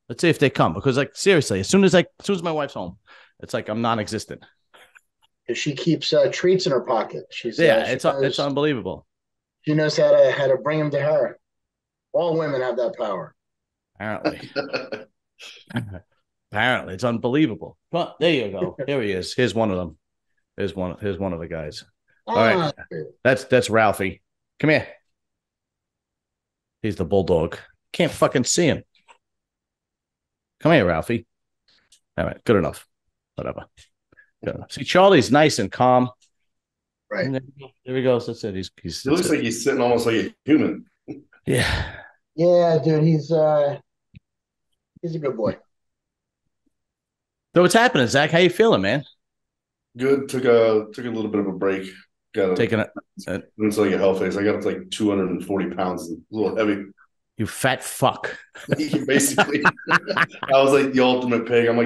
Let's see if they come. Because like seriously, as soon as my wife's home, it's like I'm non-existent. She keeps treats in her pocket. Yeah, She it's knows unbelievable. how to bring them to her. All women have that power. Apparently. Apparently, it's unbelievable. But there you go. Here he is. Here's one of them. Here's one of the guys. All right. Ah, That's Ralphie. Come here. He's the bulldog. Can't fucking see him. Come here, Ralphie. All right, good enough. Whatever. Good enough. See, Charlie's nice and calm. right. And there he goes. That's it. He looks like he's sitting almost like a human. Yeah. Yeah, dude, he's a good boy. So what's happening, Zach? How you feeling, man? Good. Took a little bit of a break. Got Taking it. It's like a hell face. I got up to like 240 pounds, a little heavy. You fat fuck. Basically, I was like the ultimate pig. I'm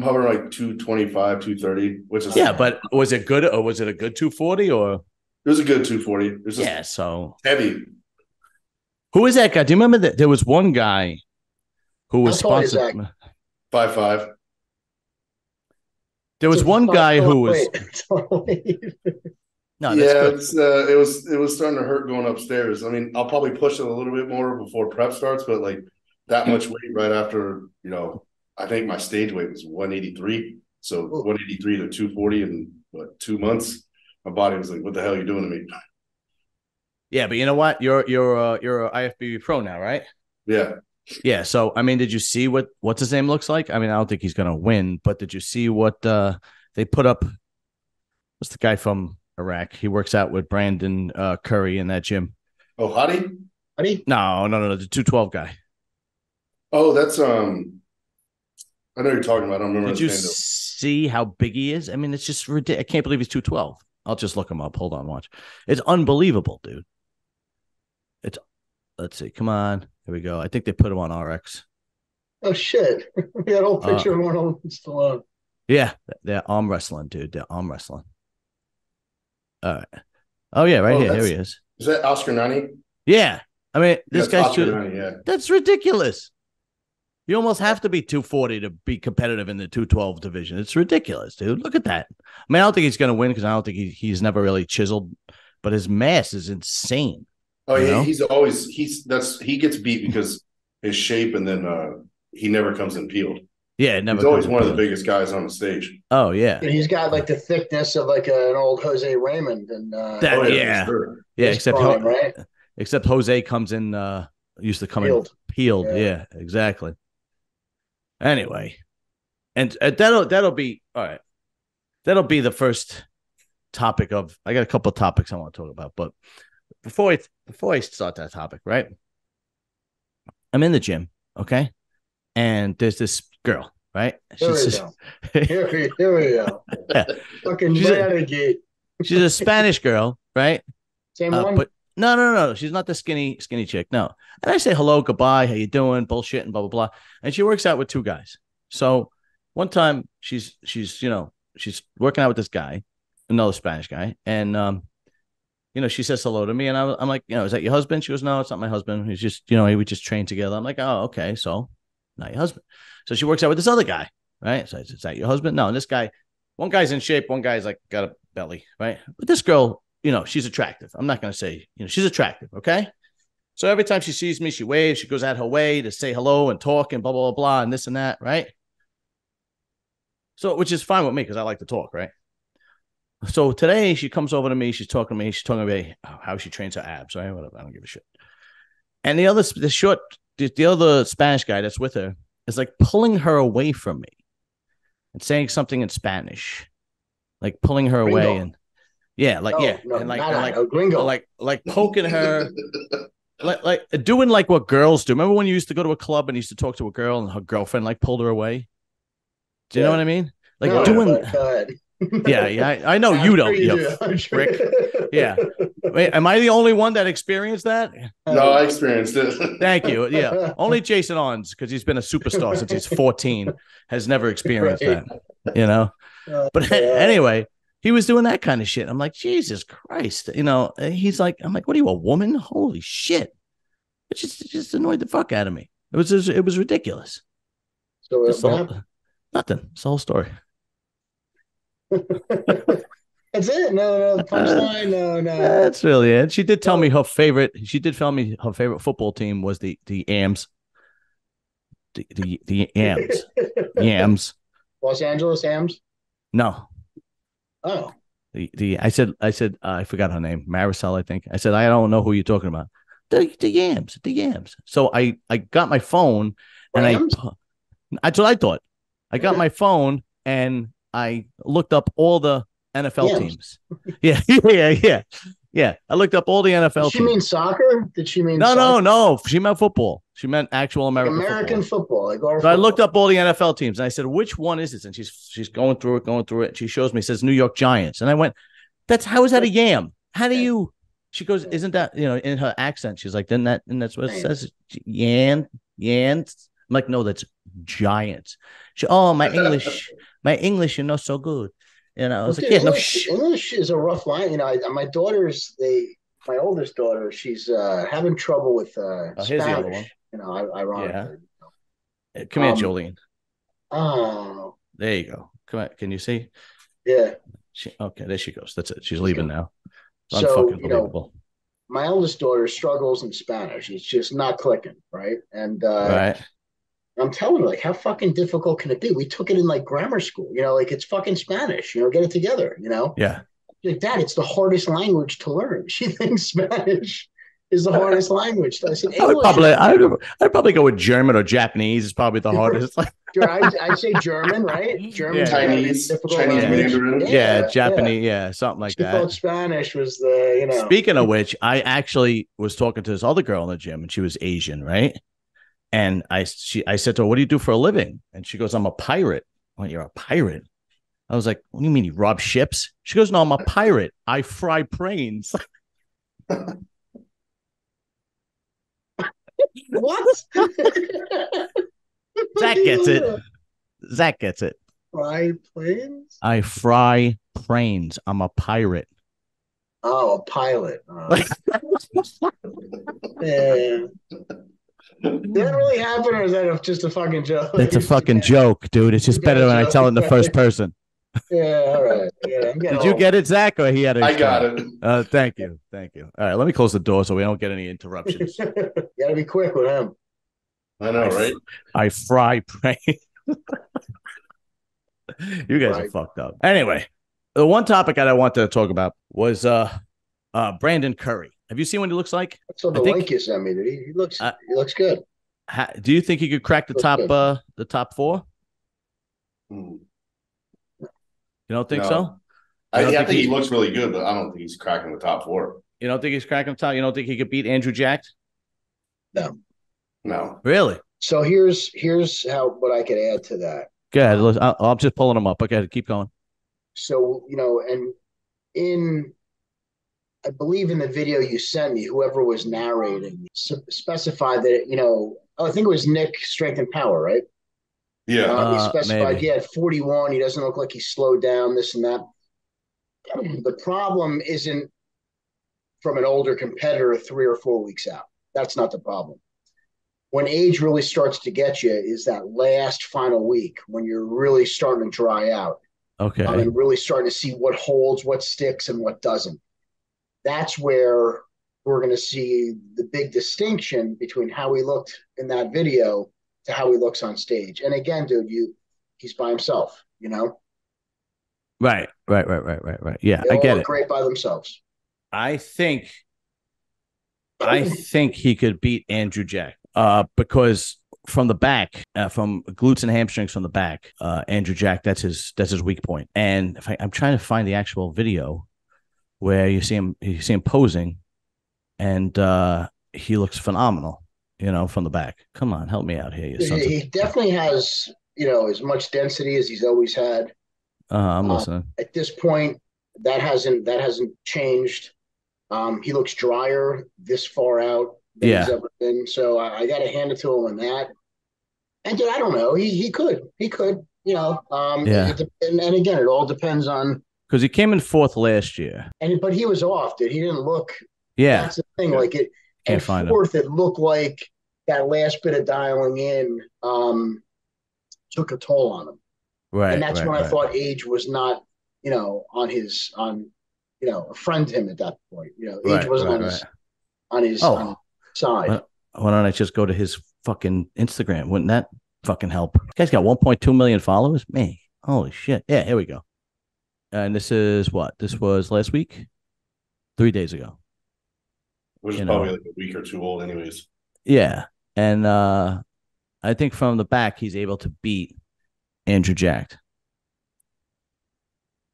hovering like 225, 230, which is But was it good or was it a good 240 or? It was a good 240. It was just heavy. Who is that guy? Do you remember that there was one guy who was sponsored? 5'5". There was one guy who was. No, that's good. It was starting to hurt going upstairs. I mean, I'll probably push it a little bit more before prep starts, but like that much weight right after, I think my stage weight was 183. So 183 to 240 in 2 months. My body was like, "What the hell are you doing to me?" Yeah, but you know what? You're a IFBB pro now, right? Yeah. Yeah. So I mean, did you see what's his name looks like? I mean, I don't think he's gonna win, but did you see what they put up? What's the guy from Iraq? He works out with Brandon Curry in that gym. Oh, Hadi? No, the 212 guy. Oh, that's I know you're talking about. I don't remember. Did you see how big he is? I mean, it's just ridiculous. I can't believe he's 212. I'll just look him up. Hold on, watch. It's unbelievable, dude. Let's see. Come on. Here we go. I think they put him on RX. Oh shit! We got a whole picture of Arnold Stallone. Yeah, they're arm wrestling, dude. They're arm wrestling. All right. Oh yeah, right here. Here he is. Is that Oscar Nani? Yeah. I mean, this guy's yeah. That's ridiculous. You almost have to be 240 to be competitive in the 212 division. It's ridiculous, dude. Look at that. I mean, I don't think he's going to win because I don't think he's never really chiseled, but his mass is insane. Oh yeah, he gets beat because his shape, and then he never comes in peeled. Yeah, never. He's always one of the biggest guys on the stage. Oh yeah, and he's got like the thickness of like an old Jose Raymond, and except Jose comes in. Used to come in peeled. Yeah, exactly. Anyway, and that'll be all right. That'll be the first topic of. I got a couple of topics I want to talk about, but before I start that topic, right? I'm in the gym, okay, and there's this girl, right? Here we go. Yeah. Fucking she's a Spanish girl, right? Same one. But no. She's not the skinny chick. No. And I say hello, goodbye, how you doing? Bullshit and blah blah blah. And she works out with two guys. So one time she's working out with this guy, another Spanish guy, and she says hello to me, and I'm like, is that your husband? She goes, no, it's not my husband. He's just, we just train together. I'm like, oh, okay, so not your husband. So she works out with this other guy, right? So is that your husband? No, and this guy, one guy's in shape, one guy's like got a belly, right? But this girl, she's attractive. I'm not going to say, she's attractive, okay? So every time she sees me, she waves, she goes out her way to say hello and talk and blah, blah, blah, blah, and this and that, right? So, which is fine with me because I like to talk, right? So today she comes over to me, she's talking to me how she trains her abs, right? Whatever, I don't give a shit. And the other Spanish guy that's with her is like pulling her away from me and saying something in Spanish, like pulling her away and poking her, like doing like what girls do. Remember when you used to go to a club and you used to talk to a girl and her girlfriend like pulled her away? Do you know what I mean? Like doing. Yeah, I know you don't. You prick. Yeah. Wait, am I the only one that experienced that? No, I experienced it. Thank you. Yeah. Only Jason Arntz, because he's been a superstar since he's 14, has never experienced that, But anyway, he was doing that kind of shit. I'm like, Jesus Christ. He's like, I'm like, what are you, a woman? Holy shit. It just annoyed the fuck out of me. It was ridiculous. So Nothing. It's the whole story. that's it. No, punchline. No. That's really it. She did tell me her favorite. She did tell me her favorite football team was the Ams. The Ams. Yams. Los Angeles Ams. No. Oh. I said I forgot her name, Marisol, I think. I said I don't know who you're talking about. The Yams. So I got my phone and that's what I thought. I got my phone and I looked up all the NFL teams. Yeah. I looked up all the NFL teams. Did she mean soccer? Did she mean No. She meant football. She meant actual American football. Like so I looked up all the NFL teams and I said, which one is this? And she's going through it. She shows me, it says New York Giants. And I went, how is that a yam? How do you? She goes, isn't that, in her accent? She's like, then that's what it says. Yams. I'm like, no, that's Giants. My English, so good. I was like, yeah, English is a rough line. My oldest daughter, she's having trouble with Spanish. Here's the other one. Ironically. Yeah. Come here, Jolene. Oh. There you go. Come on. Can you see? Yeah. Okay, there she goes. That's it. She's leaving now. So, unfucking believable. My oldest daughter struggles in Spanish. It's just not clicking, right? And right. I'm telling her, like, how fucking difficult can it be? We took it in like grammar school, like it's fucking Spanish, get it together, Yeah. Like, Dad, it's the hardest language to learn. She thinks Spanish is the hardest language. I said, I'd probably go with German or Japanese. It's probably the hardest. I'd say German, right? German, Chinese Mandarin. Yeah, Japanese, something like that. She thought Spanish was the, Speaking of which, I actually was talking to this other girl in the gym, and she was Asian, right? And I said to her, "What do you do for a living?" And she goes, "I'm a pirate." Well, you're a pirate? I was like, "What do you mean you rob ships?" She goes, "No, I'm a pirate. I fry brains." What? Zach gets it. Fry planes? I fry brains. I'm a pirate. Oh, a pilot. Oh. Yeah. Did that really happen, or is that just a fucking joke? It's a fucking joke, dude. It's just better when I tell it in the first person. Yeah, all right. Yeah, Did you get it, Zach, or he had it? I got it. Thank you. All right, let me close the door so we don't get any interruptions. You got to be quick with him. I know, right? I fry brain. You guys are fucked up. Anyway, the one topic that I wanted to talk about was Brandon Curry. Have you seen what he looks like? I saw the link you sent me. Dude. He looks good. Do you think he could crack the top four? Hmm. You don't think so? I think he looks really good, but I don't think he's cracking the top four. You don't think he's cracking the top? You don't think he could beat Andrew Jack? No. Really? So here's what I could add to that. Go ahead. I'm just pulling them up. Okay, keep going. So, and I believe in the video you sent me, whoever was narrating specified that, I think it was Nick Strength and Power, right? Yeah. He specified maybe. he had 41. He doesn't look like he slowed down, this and that. The problem isn't from an older competitor 3 or 4 weeks out. That's not the problem. When age really starts to get you is that last final week when you're really starting to dry out. Okay. And really starting to see what holds, what sticks, and what doesn't. That's where we're going to see the big distinction between how he looked in that video to how he looks on stage. And again, dude, he's by himself, Right. Yeah, they I get look it. great by themselves. I think he could beat Andrew Jack because from the back, from glutes and hamstrings from the back, Andrew Jack, that's his weak point. And I'm trying to find the actual video where you see him posing, and he looks phenomenal, from the back. Come on, help me out here. He definitely has, as much density as he's always had. I'm listening. At this point, that hasn't changed. He looks drier this far out than he's ever been. So I got to hand it to him on that. And dude, I don't know. He could. And again, it all depends on, because he came in 4th last year. But he was off, dude. He didn't look. Yeah, that's the thing. Like it. Can't and find 4th, it looked like that last bit of dialing in took a toll on him. And Right, that's right, when I right. thought age was not, a friend to him at that point. Age Right, wasn't right, on right. his Oh, side. why don't I just go to his fucking Instagram? Wouldn't that fucking help? This guy's got 1.2 million followers. Man, holy shit. Yeah, here we go. And this is what? This was last week? 3 days ago. which is You probably know? like a week or two old, anyways. Yeah. And I think from the back, he's able to beat Andrew Jacked.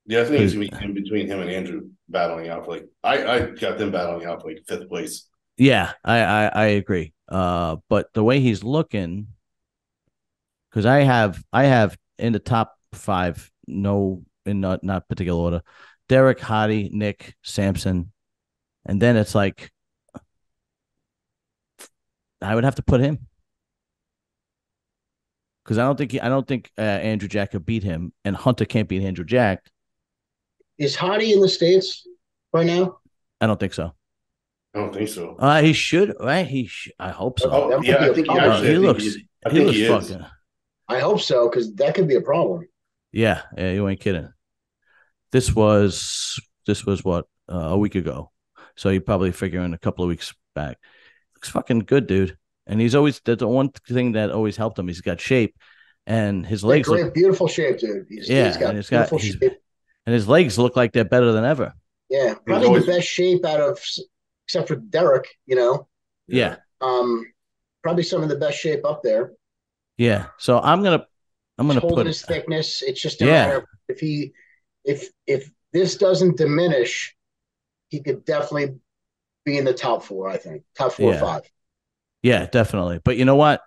Yeah, I think it's in between him and Andrew battling out for I got them battling out for like fifth place. Yeah, I agree. But the way he's looking, because I have in the top five, no, in not particular order, Derek, Hottie, Nick, Sampson, and then it's like I would have to put him because I don't think Andrew Jack could beat him, and Hunter can't beat Andrew Jack. Is Hottie in the States right now? I don't think so. I don't think so. He should, right? I hope so. Oh That might yeah, be I a think he problem. actually. He I think looks. he, I He think looks he is. fucking. I hope so, because that could be a problem. Yeah, you ain't kidding. This was what a week ago, so you probably figuring a couple of weeks back. Looks fucking good, dude. And he's always that's the one thing that always helped him. He's got shape, and his Like, legs great, look. beautiful shape, dude. He's Yeah, and got beautiful shape. his legs look like they're better than ever. Yeah, He's probably the always best shape out of, except for Derek. Yeah, Um, probably some of the best shape up there. yeah. So I'm He's gonna holding put it. his thickness. It's just a matter Yeah, of if this doesn't diminish, he could definitely be in the top four. I think top four or yeah, five. yeah, definitely. But you know what?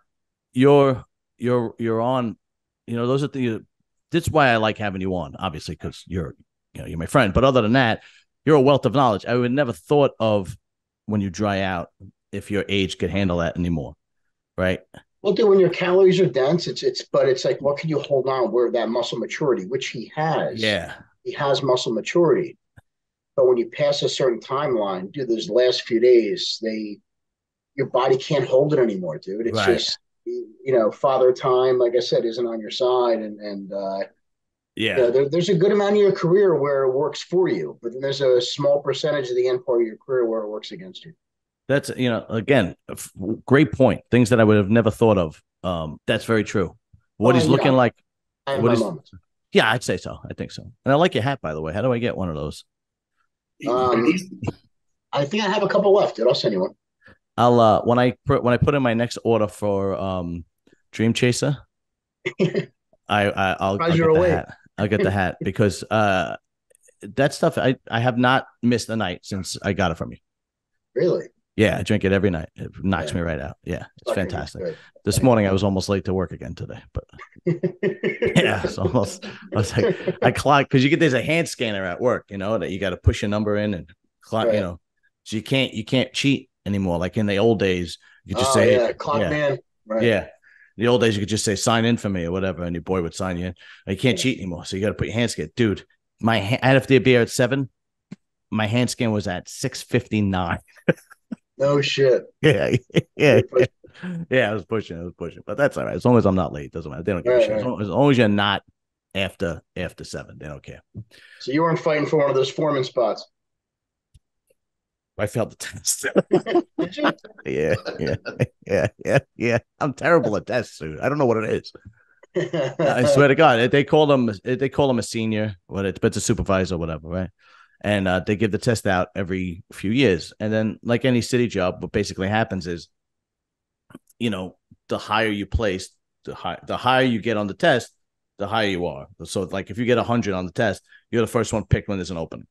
You're you're on. Those are the. That's why I like having you on, obviously, because you're my friend. But other than that, you're a wealth of knowledge. I would never thought of when you dry out if your age could handle that anymore, right? Well, dude, when your calories are dense, it's like what can you hold on where that muscle maturity, which he has. Yeah, He has muscle maturity. But when you pass a certain timeline, dude, those last few days, your body can't hold it anymore, dude. It's right. just father time, like I said, isn't on your side, and Yeah, there's a good amount of your career where it works for you, but then there's a small percentage of the end part of your career where it works against you. that's again, great point. Things that I would have never thought of. That's very true. What Well, he's looking like. I have What my is? moments. Yeah, I'd say so. I think so. And I like your hat, by the way. How do I get one of those? Um, I think I have a couple left, dude. I'll send you one. I'll when I put in my next order for Dream Chaser, I'll Surprise get you're the awake. hat. I'll get the hat because that stuff I have not missed a night since I got it from you. Really? Yeah, I drink it every night. It knocks Yeah. me right out. Yeah, it's Fucking fantastic. good. This morning I was almost late to work again today, but yeah, it's almost. I was like, I clocked because there's a hand scanner at work, that you got to push your number in and clock, Right. so you can't cheat anymore. Like in the old days, you could just Oh say, yeah, clock yeah, man. Right. yeah. The old days, you could just say, sign in for me or whatever, and your boy would sign you in. You can't Yeah. cheat anymore, so you got to put your hand scan. Dude, I had to be at 7. My hand scan was at 6:59. No shit. Yeah, yeah, You're pushing. yeah. I was pushing, but that's all right. As long as I'm not late, doesn't matter. They don't give a Right, shit. right. As long as you're not after 7, they don't care. So you weren't fighting for one of those foreman spots. I failed the test. Did you? Yeah. I'm terrible at tests, dude. I don't know what it is. I swear to God, they call him a senior, but it's a supervisor, or whatever, right? And they give the test out every few years, and then like any city job, what basically happens is, the higher you place, the higher you get on the test, the higher you are. So like if you get 100 on the test, you're the first one picked when there's an opening.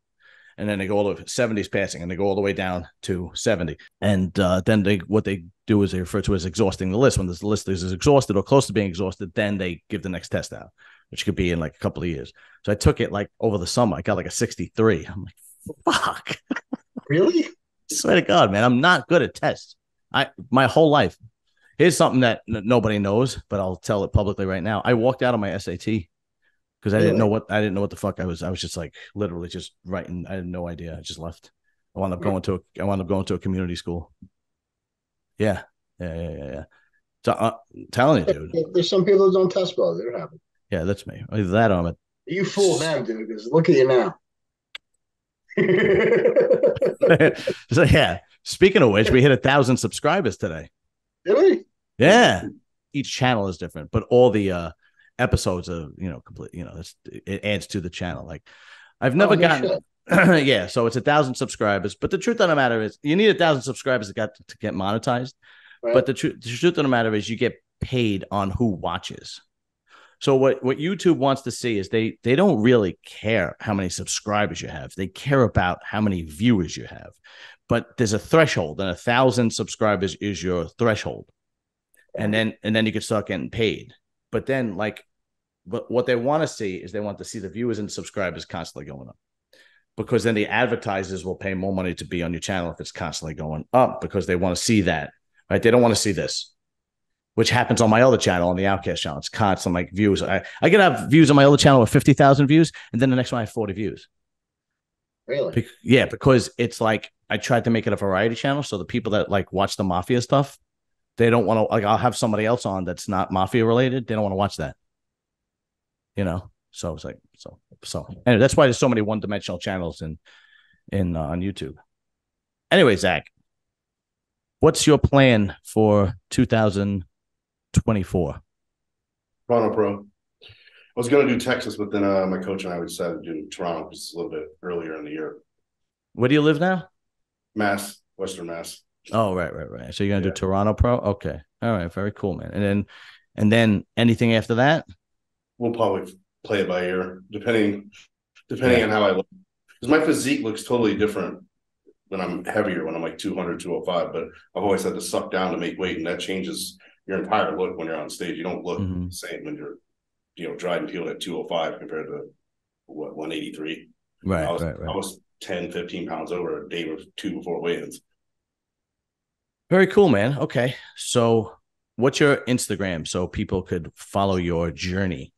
And then they go all the 70s passing, and they go all the way down to 70. And then what they do is they refer to as exhausting the list. When the list is exhausted or close to being exhausted, then they give the next test out, which could be in like a couple of years. So I took it like over the summer. I got like a 63. I'm like, fuck. Really? I swear to God, man, I'm not good at tests. My whole life. Here's something that nobody knows, but I'll tell it publicly right now. I walked out of my SAT because I didn't know what the fuck I was. I was just like literally just writing. I had no idea. I just left. I wound up going to a community school. Yeah, Yeah. So I'm telling you, dude. There's some people that don't test well. They're happy. Yeah, that's me. Either that or I'm a You fool them, dude, because look at you now. so yeah. Speaking of which, we hit 1,000 subscribers today. Did we? Yeah. Each channel is different, but all the episodes are, complete, it adds to the channel. Like I've never gotten yeah, so it's 1,000 subscribers. But the truth of the matter is you need 1,000 subscribers to get monetized. Right. But the truth of the matter is you get paid on who watches. So what YouTube wants to see is they don't really care how many subscribers you have. They care about how many viewers you have. But there's a threshold, and 1,000 subscribers is your threshold. And then you can start getting paid. But then but what they want to see is they want to see the viewers and subscribers constantly going up. Because then the advertisers will pay more money to be on your channel if it's constantly going up, because they want to see that, right? They don't want to see this, which happens on my other channel, on the Outcast channel. It's constant views. I could have views on my other channel with 50,000 views, and then the next one I have 40 views. Really? Yeah, because it's I tried to make it a variety channel, so the people that watch the mafia stuff, they don't want to. I'll have somebody else on that's not mafia related. They don't want to watch that. So it's so anyway, that's why there's so many one-dimensional channels on YouTube. Anyway, Zach, what's your plan for 2024? Toronto Pro. I was going to do Texas, but then my coach and I decided to do Toronto because it's a little bit earlier in the year. Where do you live now? Mass, Western Mass. Oh, right. So you're going to do Toronto Pro? Okay. All right. Very cool, man. And then anything after that? We'll probably play it by ear, depending on how I look. Because my physique looks totally different when I'm heavier, when I'm 200, 205. But I've always had to suck down to make weight, and that changes your entire look when you're on stage. You don't look the same when you're, dried and peeled at 205 compared to 183. Right. I was 10, 15 pounds over a day or two before weigh-ins. Very cool, man. Okay. So what's your Instagram so people could follow your journey?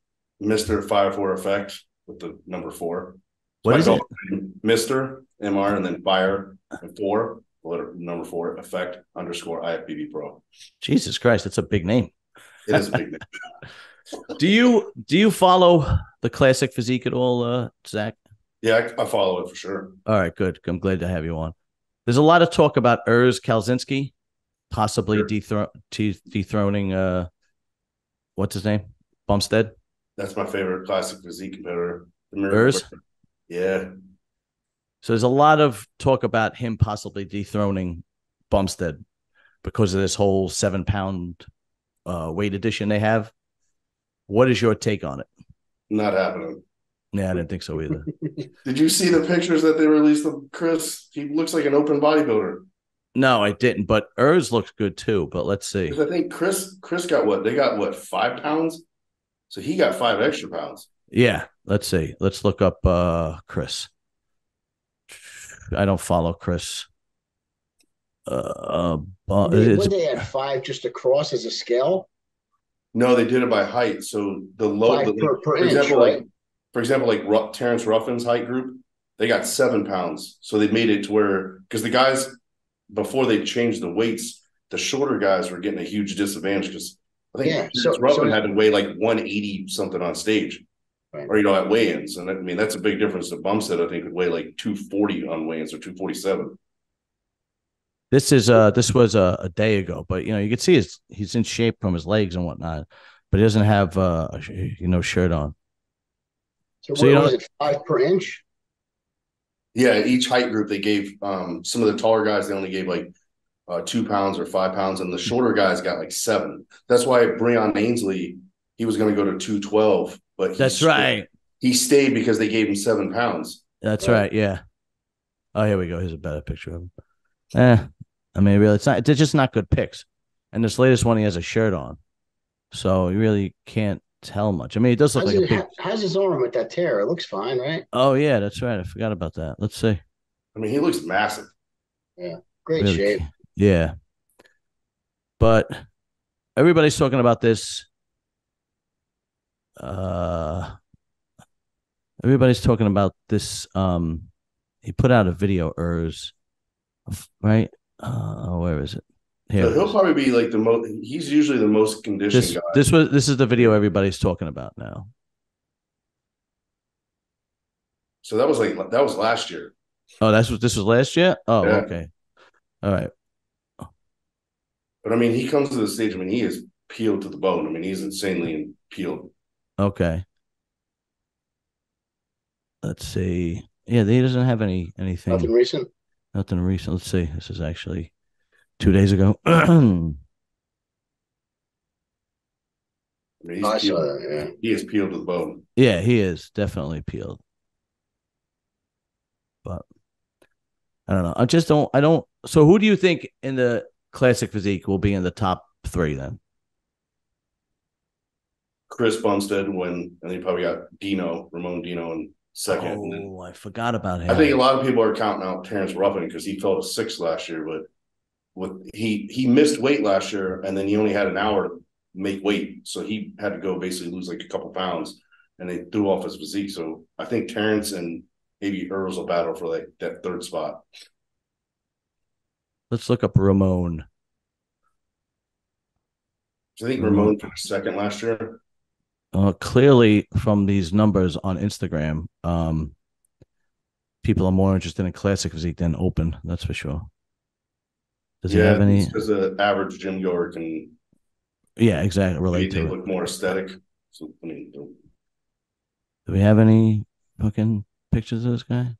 Mr. Fire 4 Effect with the number 4. What is it? Mr. MR and then Fire and 4, letter number 4 Effect _ IFBB Pro. Jesus Christ, that's a big name. It is a big name. Do you follow the Classic Physique at all, Zach? Yeah, I follow it for sure. All right, good. I'm glad to have you on. There's a lot of talk about Urs Kalzinski possibly dethroning what's his name? Bumstead. That's my favorite Classic Physique competitor. Urs? Yeah. So there's a lot of talk about him possibly dethroning Bumstead because of this whole 7-pound weight addition they have. What is your take on it? Not happening. Yeah, I didn't think so either. Did you see the pictures that they released of Chris? He looks like an open bodybuilder. No, I didn't. But Urs looks good too. But let's see. I think Chris got what? They got what? 5 pounds? So he got 5 extra pounds. Yeah. Let's see. Let's look up Chris. I don't follow Chris. Would they have 5 just across as a scale? No, they did it by height. So the low, per inch, right? For example, Terrence Ruffin's height group, they got 7 pounds. So they made it to where, because the guys, before they changed the weights, the shorter guys were getting a huge disadvantage because I think Ruffin had to weigh 180 something on stage, right, or at weigh-ins. And I mean, that's a big difference. The Bumstead, I think, would weigh 240 on weigh-ins or 247. This was a day ago, but you can see he's in shape from his legs and whatnot, but he doesn't have shirt on. So what was it, 5 per inch? Yeah, each height group they gave some of the taller guys, they only gave 2 pounds or 5 pounds, and the shorter guys got 7. That's why Breon Ainsley, he was going to go to 212, but he stayed because they gave him 7 pounds. That's right. Yeah. Oh, here we go. Here's a better picture of him. I mean, really, they're just not good pics. And this latest one, he has a shirt on, so you really can't tell much. I mean, it does look like a big... How's his arm with that tear? It looks fine, right? Oh yeah, that's right. I forgot about that. Let's see. I mean, he looks massive. Yeah, great shape. Yeah, but everybody's talking about this. Everybody's talking about this. He put out a video, Urs, right? Where is it? Here So he'll probably be like the most. He's usually the most conditioned guy. This is the video everybody's talking about now. So that was last year. Oh, this was last year. Oh, Yeah. okay. All right. But I mean, he comes to the stage. I mean, he is peeled to the bone. I mean, he's insanely peeled. Okay. Let's see. Yeah, he doesn't have anything. Nothing recent. Nothing recent. Let's see. This is actually 2 days ago. I mean, he's I saw peeled. that. Yeah. He is peeled to the bone. Yeah, he is definitely peeled. But I don't know. I don't. So who do you think in the classic physique will be in the top 3 then? Chris Bumstead and then you probably got Ramon Dino in second. Oh, I forgot about him. I think a lot of people are counting out Terrence Ruffin because he fell to 6th last year, but he missed weight last year and then he only had an hour to make weight, so he had to go basically lose like a couple pounds, and they threw off his physique. So I think Terrence and maybe Earls will battle for like that 3rd spot. Let's look up Ramon. So I think Ramon finished 2nd last year. Clearly, from these numbers on Instagram, people are more interested in classic physique than open. That's for sure. Does he have any? Because the average gym goer can. Yeah, exactly. Relate to it. Look more aesthetic. So I mean, do we have any fucking pictures of this guy?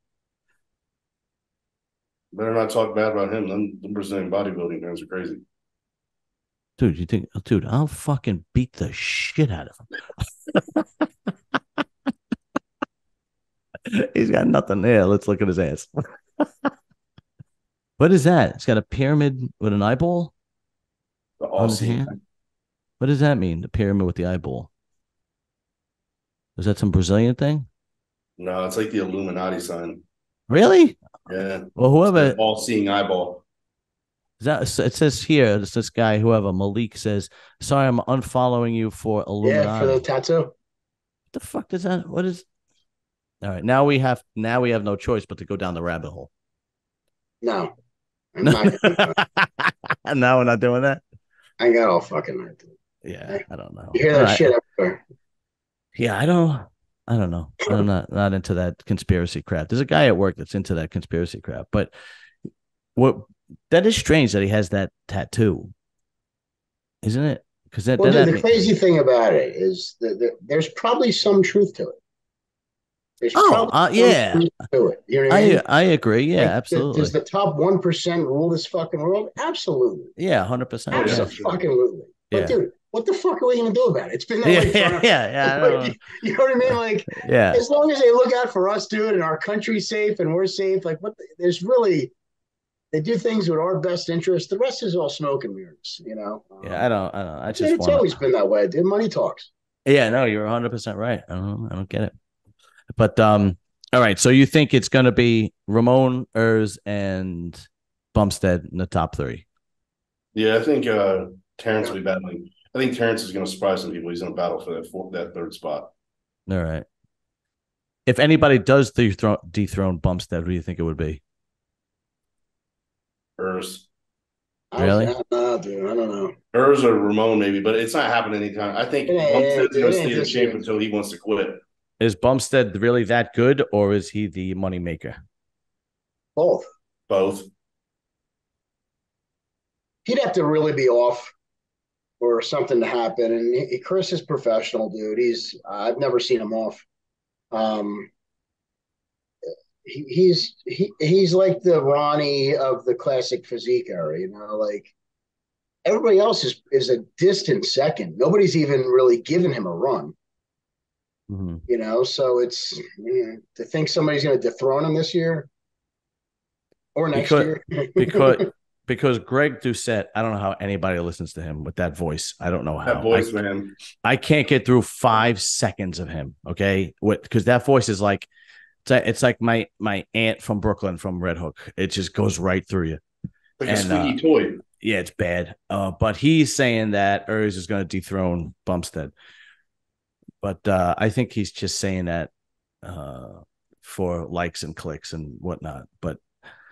Better not talk bad about him. Them Brazilian bodybuilding fans are crazy. Dude, you think, dude, I'll fucking beat the shit out of him. He's got nothing there. Let's look at his ass. What is that? It's got a pyramid with an eyeball on his hand. What does that mean? The pyramid with the eyeball. Is that some Brazilian thing? No, it's like the Illuminati sign. Really? Yeah. Well, whoever all-seeing eyeball. It says here, this guy, whoever Malik says, sorry, I'm unfollowing you for Illuminati. Yeah, for the tattoo. What the fuck does that? What is? All right, now we have no choice but to go down the rabbit hole. No, I'm not. Now we're not doing that. I got all fucking right. Yeah, I don't know. You hear that shit everywhere. Yeah, I don't know. I'm not into that conspiracy crap. There's a guy at work that's into that conspiracy crap, but that is strange that he has that tattoo, isn't it? Because the crazy thing about it is that there's probably some truth to it. Yeah. To it. You know what I mean? I agree. Yeah, absolutely. Does the top 1% rule this fucking world? Absolutely. Yeah, 100%. Absolutely. But yeah. Dude, what the fuck are we going to do about it? It's been that way for like, you know what I mean? Like, yeah. As long as they look out for us, dude, and our country's safe and we're safe, like, there's really. They do things with our best interest. The rest is all smoke and mirrors, you know? Yeah, I don't. It's always been that way, dude. Money talks. Yeah, no, you're 100% right. I don't get it. But, all right. So you think it's going to be Ramon, Urs, and Bumstead in the top 3? Yeah, I think Terrence will be battling. I think Terrence is going to surprise some people. He's going to battle for that 3rd spot. All right. If anybody does dethrone Bumstead, who do you think it would be? Urs. Really? Dude, I don't know. Urs or Ramon, maybe, but it's not happening anytime. I think Bumstead's going to stay the champ until he wants to quit. Is Bumstead really that good, or is he the moneymaker? Both. He'd have to really be off for something to happen. And Chris is professional, dude. I've never seen him off. He's like the Ronnie of the classic physique era, you know, like everybody else is a distant second. Nobody's even really given him a run, you know, so it's to think somebody's going to dethrone him this year or next year. because Greg Doucette, I don't know how anybody listens to him with that voice. I don't know how. That voice, man. I can't get through 5 seconds of him. Okay. Because that voice is like, it's like my aunt from Brooklyn from Red Hook. It just goes right through you. Like a squeaky toy. Yeah, it's bad. But he's saying that Urs is going to dethrone Bumstead. But I think he's just saying that for likes and clicks and whatnot. But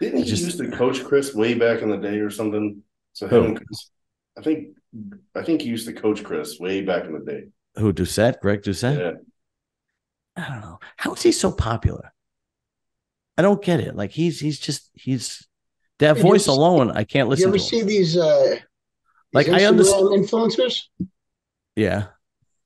didn't he used to coach Chris way back in the day or something? So him and Chris, I think he used to coach Chris way back in the day. Who, Doucette? Greg Doucette? Yeah. I don't know. How is he so popular? I don't get it. Like he's that voice alone. I can't listen to. You ever see these like Instagram I understand influencers? Yeah.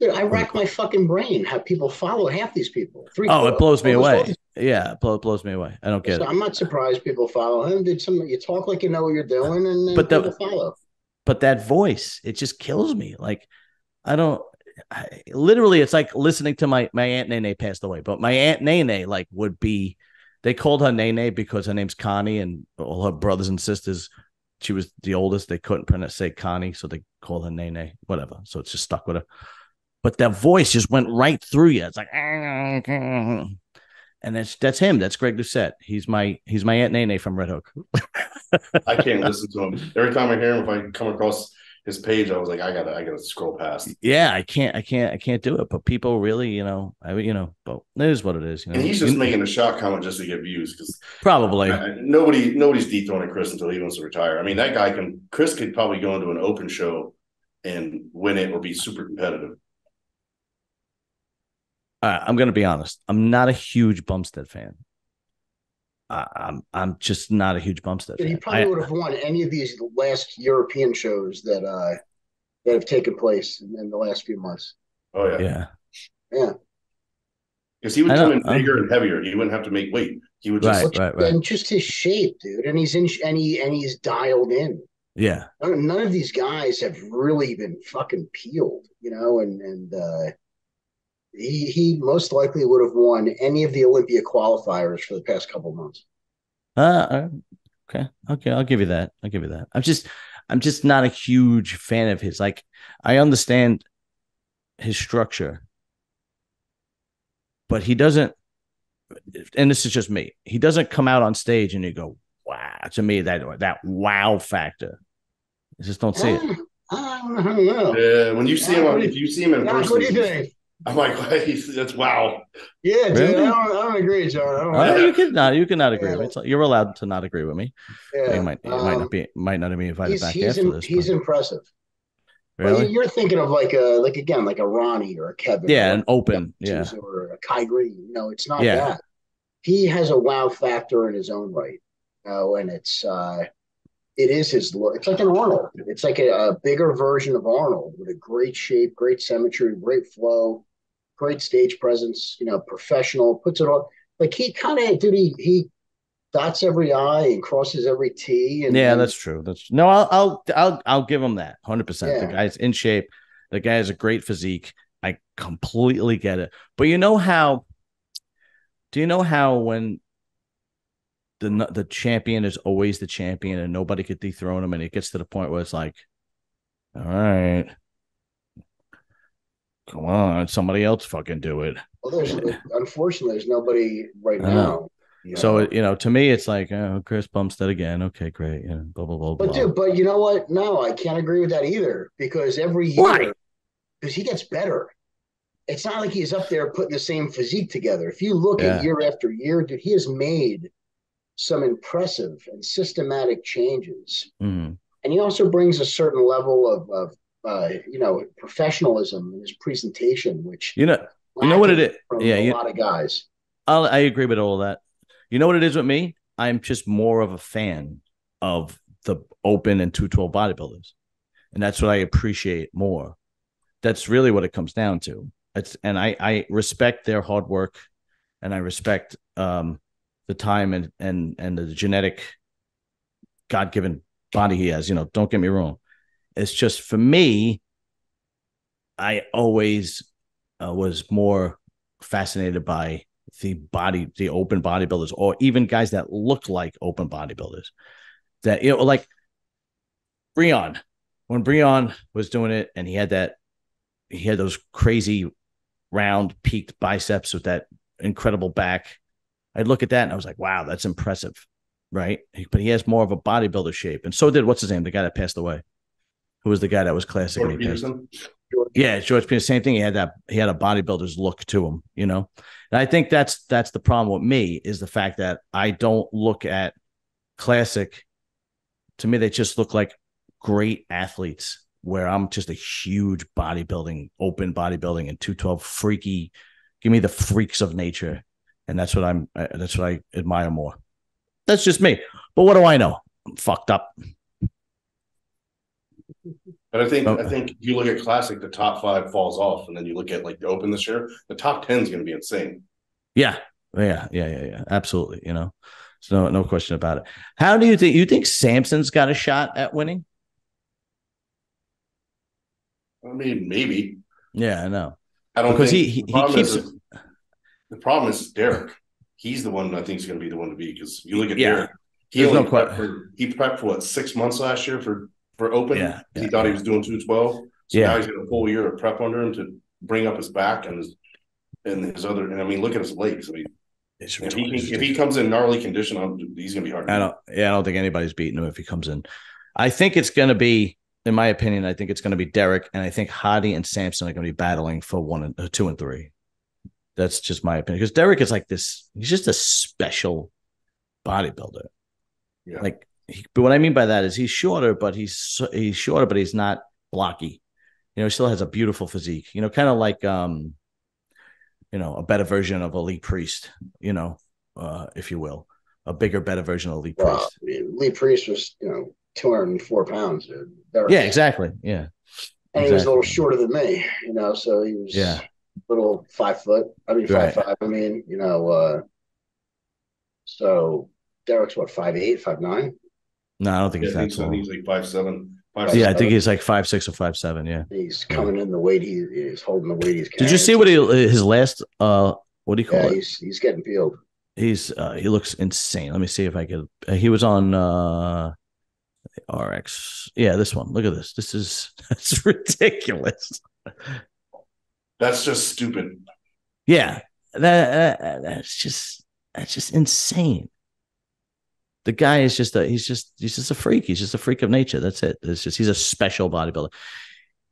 Dude, I rack my fucking brain how people follow half these people. It blows me away. Yeah, it blows me away. I don't get it. I'm not surprised people follow him. You talk like you know what you're doing, and people follow. But that voice, it just kills me. Like literally, it's like listening to my Aunt Nene passed away. But my Aunt Nene they called her Nene because her name's Connie, and all her brothers and sisters, she was the oldest. They couldn't say Connie, so they called her Nene. Whatever. So it's just stuck with her. But that voice just went right through you. It's like, and that's him. That's Greg Doucette. He's my Aunt Nene from Red Hook. I can't listen to him. Every time I hear him, if I come across his page, I was like, I gotta scroll past. Yeah, I can't do it. But people really, but it is what it is. And he's just making a shot comment just to get views, because probably nobody's dethroning Chris until he wants to retire. I mean, Chris could probably go into an open show and win it or be super competitive. I'm going to be honest. I'm not a huge Bumstead fan. I'm just not a huge Bumstead fan. He probably would have won any of these last European shows that have taken place in the last few months. Oh yeah. Because he would come in bigger and heavier. He wouldn't have to make weight. He would just right. And just his shape, dude. And he's dialed in. Yeah. None of these guys have really been fucking peeled, and he most likely would have won any of the Olympia qualifiers for the past couple months. Okay, I'll give you that. I'm just not a huge fan of his. Like, I understand his structure, but he doesn't. And this is just me. He doesn't come out on stage and you go, "Wow!" To me, that wow factor. I just don't see it. I don't know. Yeah, when you see him, if you see him in person, what do you think? I'm like, that's wow. Yeah, dude, really? I don't agree, John. You cannot agree with me. You're allowed to not agree with me. Yeah. You might not be invited back after this. He's impressive. Really? But you're thinking of like a Ronnie or a Kevin. Yeah, an open. Or a Kai Green. It's not that. He has a wow factor in his own right. And it is his look. It's like an Arnold. It's like a bigger version of Arnold with a great shape, great symmetry, great flow, great stage presence, professional, puts it all. Like he kind of, dude, he dots every I and crosses every T. And that's true. I'll give him that 100%. The guy's in shape. The guy has a great physique. I completely get it. But do you know how when the champion is always the champion and nobody could dethrone him, and it gets to the point where it's like, all right, come on, somebody else fucking do it. Well, unfortunately, there's nobody right now. So, to me, it's like, Chris Bumstead again. Okay, great. Blah, blah, blah, but blah. Dude, but you know what? No, I can't agree with that either, because every year, because he gets better. It's not like he's up there putting the same physique together. If you look at year after year, dude, he has made some impressive and systematic changes. Mm-hmm. And he also brings a certain level of professionalism in his presentation, which you know what it is. A lot of guys. I agree with all of that. You know what it is with me? I'm just more of a fan of the open and 212 bodybuilders, and that's what I appreciate more. That's really what it comes down to. I respect their hard work, and I respect the time and the genetic God-given body he has. Don't get me wrong. It's just, for me, I always was more fascinated by the open bodybuilders, or even guys that look like open bodybuilders. That, like Breon, when Breon was doing it, and he had those crazy round peaked biceps with that incredible back. I'd look at that and I was like, wow, that's impressive. Right. But he has more of a bodybuilder shape. And so did, what's his name? The guy that passed away. Who was the guy that was classic? George Peterson. Yeah, George Peterson. Same thing. He had a bodybuilder's look to him, And I think that's the problem with me, is the fact that I don't look at classic. To me, they just look like great athletes where I'm just a huge bodybuilding, open bodybuilding and 212 freaky. Give me the freaks of nature. And that's what I admire more. That's just me. But what do I know? I'm fucked up. But I think you look at classic, the top 5 falls off, and then you look at like the open this year, the top 10 is going to be insane. Yeah. Absolutely. You know, so no question about it. How do you think Samson's got a shot at winning? I mean, maybe. Yeah, I know. I don't because think he keeps the problem is Derek. He's the one I think is going to be the one to beat, because you look at Derek. He prepped for what, 6 months last year for open. He thought he was doing 212. So now he's got a full year of prep under him to bring up his back and his other. And I mean, look at his legs. I mean, if he comes in gnarly condition, he's going to be hard. I don't think anybody's beating him if he comes in. I think it's going to be, in my opinion, I think it's going to be Derek, and I think Hadi and Samson are going to be battling for 2 and 3. That's just my opinion, because Derek is like this. He's just a special bodybuilder. Yeah. But what I mean by that is he's shorter, but he's not blocky. You know, he still has a beautiful physique. You know, kind of like a better version of Elite Priest. You know, if you will, a bigger, better version of Elite Priest. Elite Priest was 204 pounds. Dude. Yeah, exactly. Yeah, and he was a little shorter than me. You know, so he was little 5 foot. I mean, 5'5". I mean, so Derek's what, 5'8", 5'9"? No, I don't think he's that tall. He's like 5'7". Yeah, I think he's like 5'6" or 5'7". Yeah, he's coming in the weight. He's holding the weight. He's carrying. Did you see what his last? What do you call it? He's getting peeled. He looks insane. Let me see if I could. He was on RX. Yeah, this one. Look at this. That's ridiculous. That's just stupid. Yeah, that's just insane. The guy is he's just a freak. He's just a freak of nature. That's it. He's a special bodybuilder.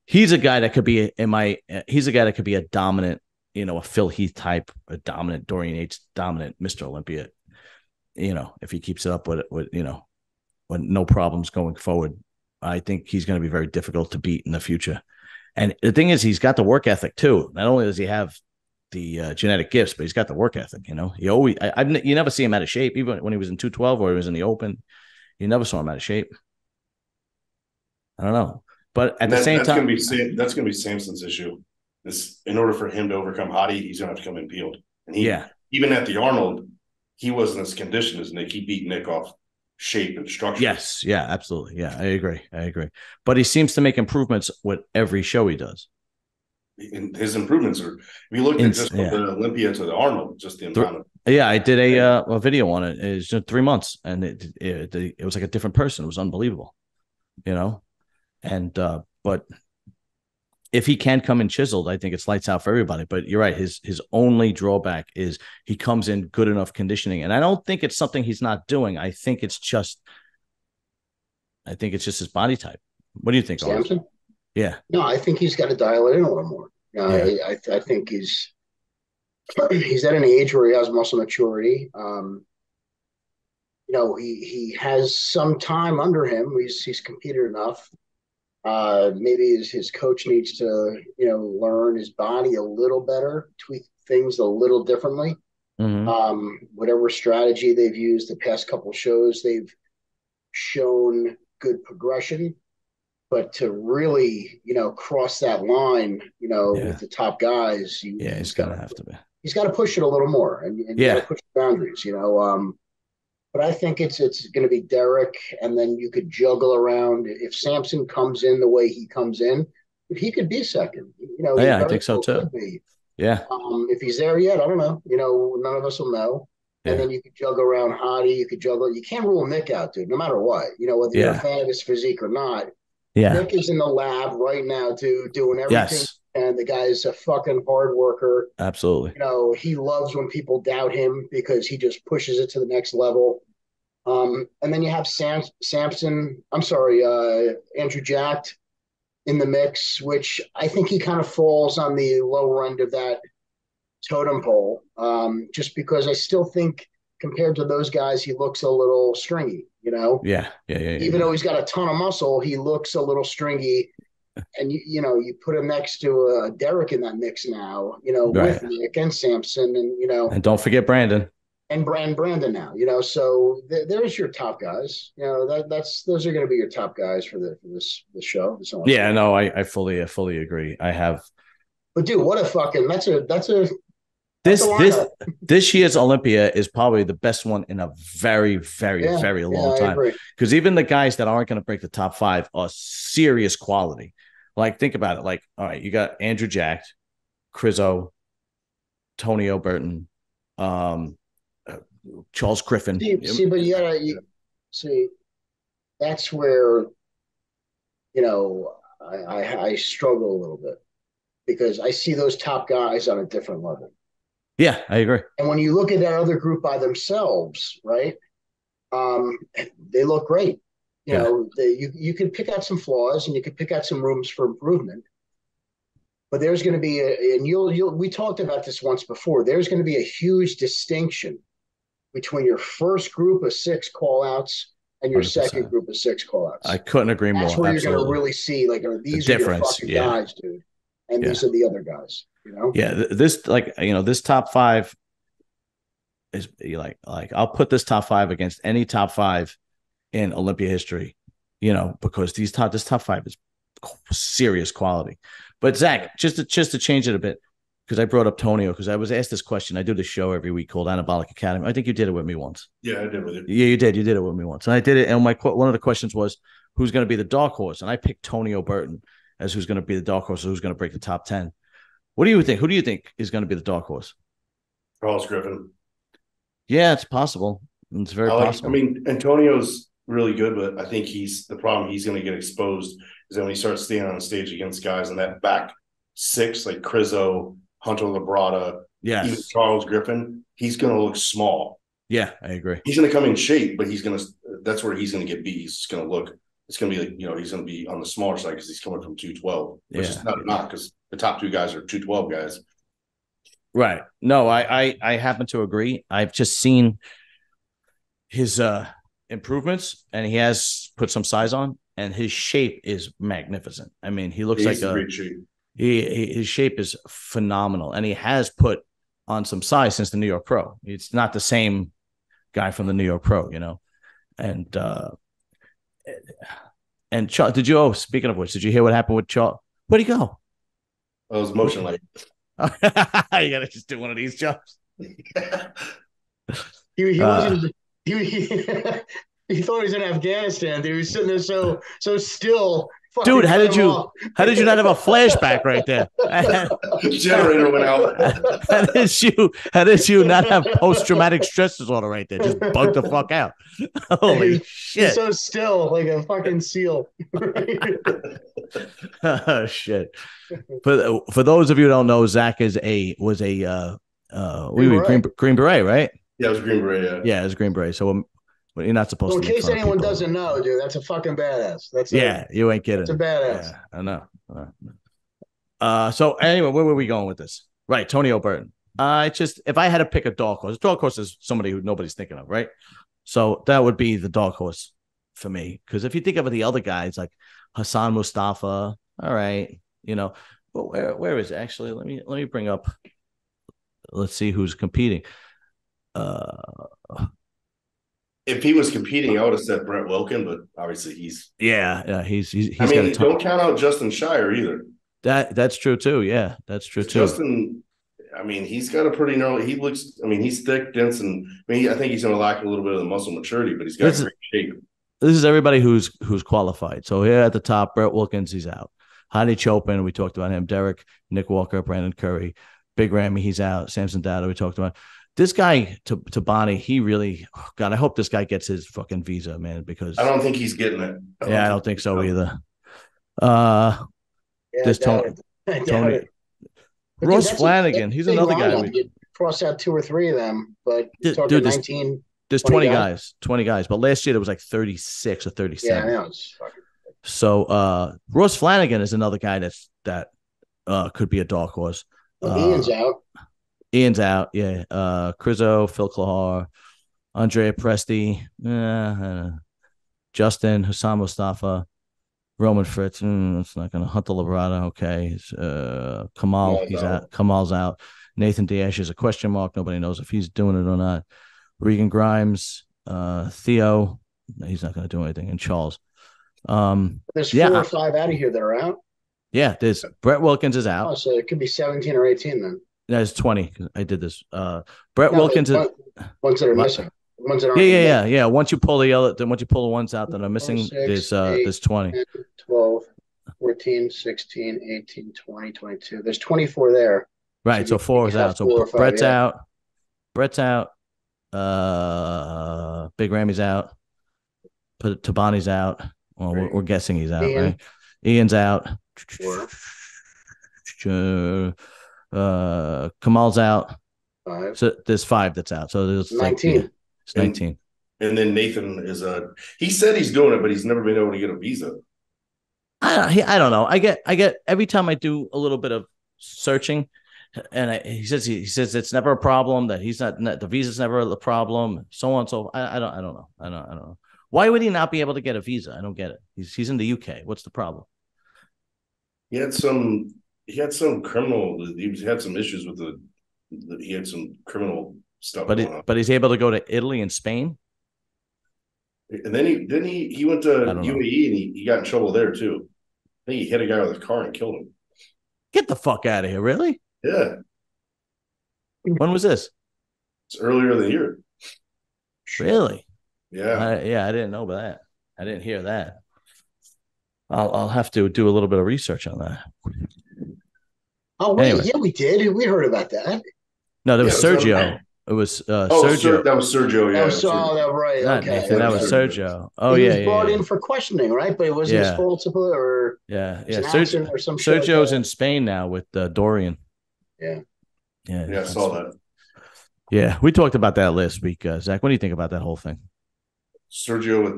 He's a guy that could be a dominant, a Phil Heath type, a dominant Dorian Yates, dominant Mr. Olympia. If he keeps it up with no problems going forward, I think he's going to be very difficult to beat in the future. And the thing is, he's got the work ethic too. Not only does he have the genetic gifts, but he's got the work ethic. He always, you never see him out of shape, even when he was in 212 or he was in the open. You never saw him out of shape. I don't know, but at the same time, that's going to be Samson's issue. In order for him to overcome Hadi, he's going to have to come in peeled. And even at the Arnold, he wasn't as conditioned as Nick. He beat Nick off shape and structure. Yes, yeah, absolutely. Yeah, I agree. But he seems to make improvements with every show he does. And his improvements are, if you look at just from the Olympia to the Arnold, just the amount of. Yeah, I did a video on it. It's just 3 months, and it was like a different person. It was unbelievable, And but if he can come in chiseled, I think it's lights out for everybody. But you're right. His only drawback is he comes in good enough conditioning. And I don't think it's something he's not doing. I think it's just his body type. What do you think, Samson? Yeah. No, I think he's got to dial it in a little more. I think he's at an age where he has muscle maturity. He has some time under him. He's competed enough. Maybe his coach needs to, learn his body a little better, tweak things a little differently. Mm-hmm. Whatever strategy they've used the past couple shows, they've shown good progression. But to really, cross that line, with the top guys, he's got to have to be. He's got to push it a little more and got to push the boundaries, But I think it's going to be Derek, and then you could juggle around. If Samson comes in the way he comes in, he could be second. I think so too. Yeah. If he's there yet, I don't know. None of us will know. Yeah. And then you could juggle around Hadi. You can't rule Nick out, dude. No matter what. Whether you're a fan of his physique or not. Yeah. Nick is in the lab right now, too, doing everything. Yes. And the guy's a fucking hard worker. Absolutely. He loves when people doubt him because he just pushes it to the next level. And then you have Andrew Jacked in the mix, which I think he kind of falls on the lower end of that totem pole, just because I still think compared to those guys, he looks a little stringy, you know? Yeah. Even though he's got a ton of muscle, he looks a little stringy. And you put him next to Derek in that mix now, Right. with Nick and Samson, and And don't forget Brandon. and Brandon now, so there's your top guys. Those are going to be your top guys for this show. Yeah, no, I fully agree. I have. But dude, what a fucking that's a this year's Olympia is probably the best one in a very, very, very long time. Because even the guys that aren't going to break the top 5 are serious quality. Like, think about it. Like, all right, you got Andrew Jack, Crizzo, Tony O'Burton, Charles Griffin. See, but see, that's where I struggle a little bit, because I see those top guys on a different level. Yeah, I agree. And when you look at that other group by themselves, right, they look great. You can pick out some flaws and you can pick out some rooms for improvement. But there's going to be we talked about this once before. There's going to be a huge distinction between your first group of 6 call-outs and your 100%. Second group of 6 call-outs. I couldn't agree more. That's where you're going to really see, like, these are your fucking guys, dude. And these are the other guys, Yeah, this top 5 is like I'll put this top 5 against any top 5 in Olympia history, because this top 5 is serious quality. But Zach, just to change it a bit, because I brought up Tonio, because I was asked this question. I do this show every week called Anabolic Academy. I think you did it with me once. Yeah, I did with you. Yeah, you did. You did it with me once, and I did it. And one of the questions was, who's going to be the dark horse? And I picked Tony O'Burton as who's going to be the dark horse, or who's going to break the top 10. What do you think? Who do you think is going to be the dark horse? Charles Griffin. Yeah, it's possible. It's very possible. I mean, Antonio's really good, but I think the problem he's going to get exposed is when he starts standing on stage against guys in that back 6, like Crizzo, Hunter Labrada, even Charles Griffin. He's going to look small. Yeah, I agree. He's going to come in shape, but that's where he's going to get beat. He's just going to look. It's going to be like, he's going to be on the smaller side because he's coming from 212, which is not because the top 2 guys are 212 guys. Right. No, I happen to agree. I've just seen his improvements, and he has put some size on, and his shape is magnificent. I mean, he looks like great shape. His shape is phenomenal, and he has put on some size since the New York Pro. It's not the same guy from the New York Pro, And Charles, speaking of which, did you hear what happened with Charles? Where'd he go? I was motion light. You gotta just do one of these jobs. He wasn't. He thought he was in Afghanistan. Dude. He was sitting there so still. Dude, how did you not have a flashback right there? Generator went out. How did you not have post-traumatic stress disorder right there? Just bugged the fuck out. Holy shit. He's so still, like a fucking seal. Oh shit. For those of you who don't know, Zach was a Green Beret, right? Yeah, it was Green Beret, yeah, it was Green Beret. So you're not supposed to. In case anyone doesn't know, dude, that's a fucking badass. You ain't kidding. It's a badass. Yeah, I know. So anyway, where were we going with this? Right, Tony O'Burton. If I had to pick a dark horse is somebody who nobody's thinking of, right? So that would be the dark horse for me. Because if you think of the other guys like Hassan Mustafa, all right, but where is it? Actually, let me bring up. Let's see who's competing. If he was competing, I would have said Brent Wilkin, but obviously he's he's. I mean, don't count out Justin Shire either. That's true too. Yeah, that's true too. Justin, I mean, he's got a pretty gnarly. He looks. I mean, he's thick, dense, and I think he's going to lack a little bit of the muscle maturity, but he's got great shape. This is everybody who's qualified. So here at the top, Brett Wilkins, he's out. Hadi Chopin, we talked about him. Derek, Nick Walker, Brandon Curry, Big Ramy, he's out. Samson Data, we talked about. This guy, to Bonnie, he really, God, I hope this guy gets his fucking visa, man, because I don't think he's getting it. I don't think so either. This Tony Ross Flanagan, he's another guy. Cross out 2 or 3 of them, but dude, there's 20 guys, but last year there was like 36 or 37. Yeah, I know. So Ross Flanagan is another guy that could be a dark horse. Ian's out. Ian's out, yeah. Crizzo, Phil Clahar, Andrea Presti, Justin, Hassan Mustafa, Roman Fritz. It's not going to. Hunter Labrada. Okay. Kamal. He's out. Kamal's out. Nathan Diaz is a question mark. Nobody knows if he's doing it or not. Regan Grimes. Theo. He's not going to do anything. And Charles. There's 4 or 5 out of here that are out. Yeah. There's Brett Wilkins is out. Oh, so it could be 17 or 18 then. There's 20. I did this. Brett Wilkins is ones that are missing. Ones that aren't yeah. Once you pull the ones out that are missing, 6, there's 20. 10, 12, 14, 16, 18, 20, 22. There's 24 there. Right. So 4 is out. So Brett's out. Brett's out. Big Ramy's out. Tabani's out. Well, we're guessing he's out, right? Ian's out. Kamal's out. 5. So there's 5 that's out. So there's 19. It's 19. And then Nathan is he said he's doing it, but he's never been able to get a visa. I don't know. I get every time I do a little bit of searching, and he says it's never a problem, that he's not, the visa's never a problem, so on. So I don't know. Why would he not be able to get a visa? I don't get it. He's in the UK. What's the problem? He had some criminal. He had some issues with he had some criminal stuff. But he's able to go to Italy and Spain. And then he went to UAE and he got in trouble there too. I think he hit a guy with a car and killed him. Get the fuck out of here! Really? Yeah. When was this? It's earlier in the year. Really? Yeah. I didn't know about that. I didn't hear that. I'll have to do a little bit of research on that. Oh wait, anyway. Yeah, we did. We heard about that. No, there was Sergio. It was Sergio. That was Sergio. Yeah. That right. Not okay. Nathan, that was Sergio. Oh, he was brought in for questioning, right? But it wasn't his fault or Sergio or some Sergio's in Spain now with Dorian. Yeah. I saw that. Yeah, we talked about that last week, Zach. What do you think about that whole thing? Sergio with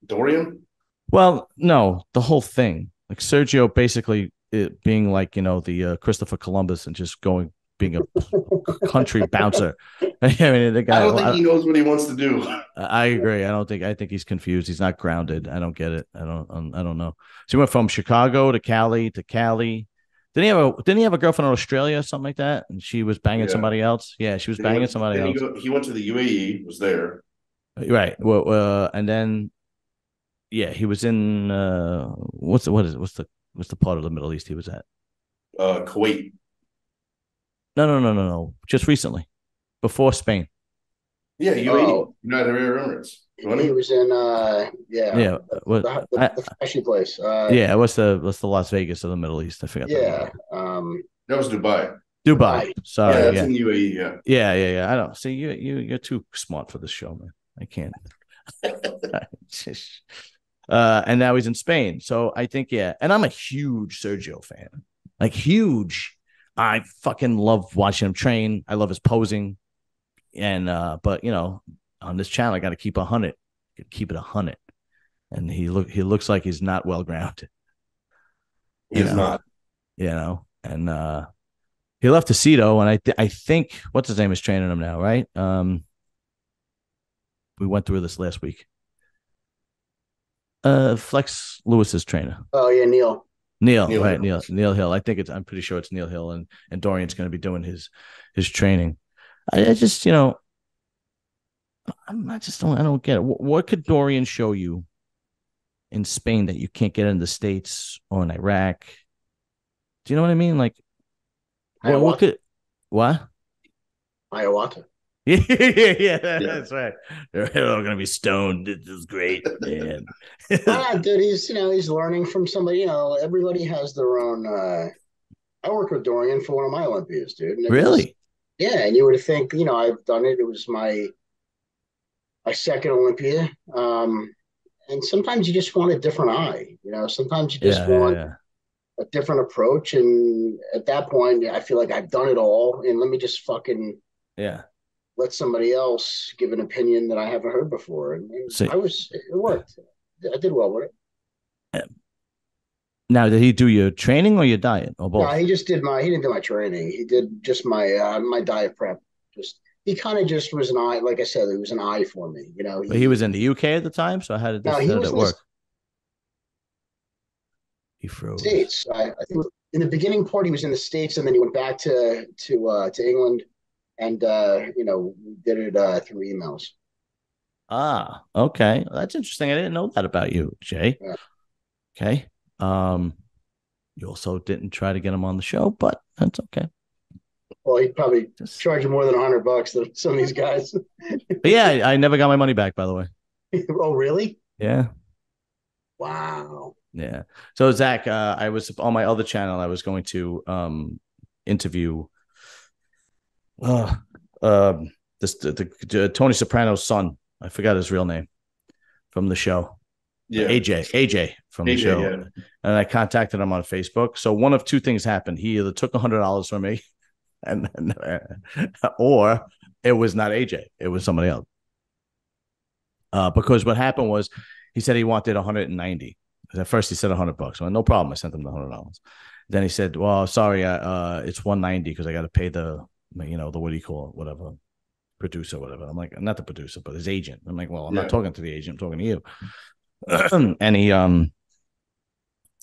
Dorian? Well, no, the whole thing. Like Sergio basically being like, the Christopher Columbus and just being a country bouncer. I mean, the guy. I don't think he knows what he wants to do. I agree. I think he's confused. He's not grounded. I don't get it. I don't know. So he went from Chicago to Cali. Didn't he have a girlfriend in Australia or something like that? And she was banging somebody else. Yeah, she was banging somebody else. He went to the UAE. Was there. Right. Well, and then, he was in what's the part of the Middle East he was at? Kuwait. No. Just recently, before Spain. Yeah, UAE, United Arab Emirates. He was in the flashy place. What's the Las Vegas of the Middle East? I forgot. Yeah. That was Dubai. Sorry. Yeah, that's in UAE. Yeah. I don't see you're too smart for this show, man. I can't. And now he's in Spain. So I think, and I'm a huge Sergio fan. Like huge. I fucking love watching him train. I love his posing. And but on this channel I gotta keep 100. Keep it 100. And he looks like he's not well grounded. He's not. And he left Aceto, and I think what's his name is training him now, right? We went through this last week. Flex Lewis's trainer. Oh yeah, Neil Hill. I'm pretty sure it's Neil Hill, and Dorian's going to be doing his training. I just I don't get it. What could Dorian show you in Spain that you can't get in the States or in Iraq? Do you know what I mean? Like, what? Ayahuasca. Yeah, that's right. They're all gonna be stoned. This is great, man. Dude, he's learning from somebody. Everybody has their own. I worked with Dorian for one of my Olympias, dude. Really? And you would think, I've done it. It was my second Olympia. And sometimes you just want a different eye. Sometimes you just want a different approach. And at that point, I feel like I've done it all. And let me just fucking let somebody else give an opinion that I haven't heard before. And it worked. I did well with it. Now, did he do your training or your diet or both? No, he didn't do my training. He did just my diet prep. Just he kind of just was an eye. Like I said, it was an eye for me. You know, But he was in the UK at the time. So how did no, he was that in work? the He froze. States. I think in the beginning part he was in the States, and then he went back to England, and you know, we did it through emails. Ah, okay. That's interesting. I didn't know that about you, Jay. Yeah. Okay. You also didn't try to get him on the show, but that's okay. Well, he'd probably Just... charge you more than $100 to some of these guys. But yeah, I never got my money back, by the way. Oh, really? Yeah. Wow. Yeah. So Zach, I was on my other channel. I was going to interview the Tony Soprano's son. I forgot his real name from the show. Yeah. AJ from the show. Yeah. And I contacted him on Facebook. So one of two things happened. He either took $100 from me or it was not AJ. It was somebody else. Because what happened was he said he wanted 190. At first he said $100. Well, no problem. I sent him the $100. Then he said, well, sorry, it's 190 because I got to pay the, you know, the, what do you call it? Whatever. Producer, whatever. I'm like, not the producer, but his agent. I'm like, well, I'm not talking to the agent. I'm talking to you. And he, and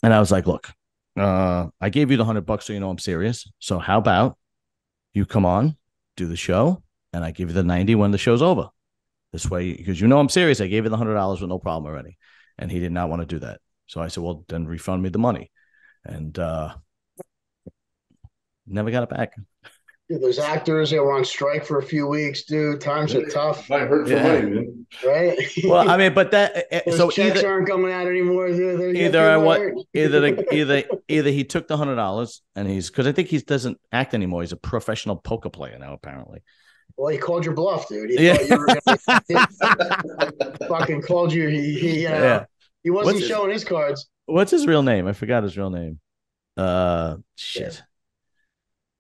I was like, look, I gave you the $100 so you know I'm serious. So how about you come on, do the show, and I give you the 90 when the show's over. This way, because you know I'm serious. I gave you the $100 with no problem already. And he did not want to do that. So I said, well, then refund me the money. And never got it back. Dude, those actors, they were on strike for a few weeks, dude. Times are tough. Might hurt for money, man. Right? Well, I mean, but that those so checks aren't coming out anymore. Dude. Either he took the $100 and he's, because I think he doesn't act anymore. He's a professional poker player now, apparently. Well, he called your bluff, dude. He thought you were gonna fucking called you. He wasn't showing his cards. What's his real name? I forgot his real name. Shit.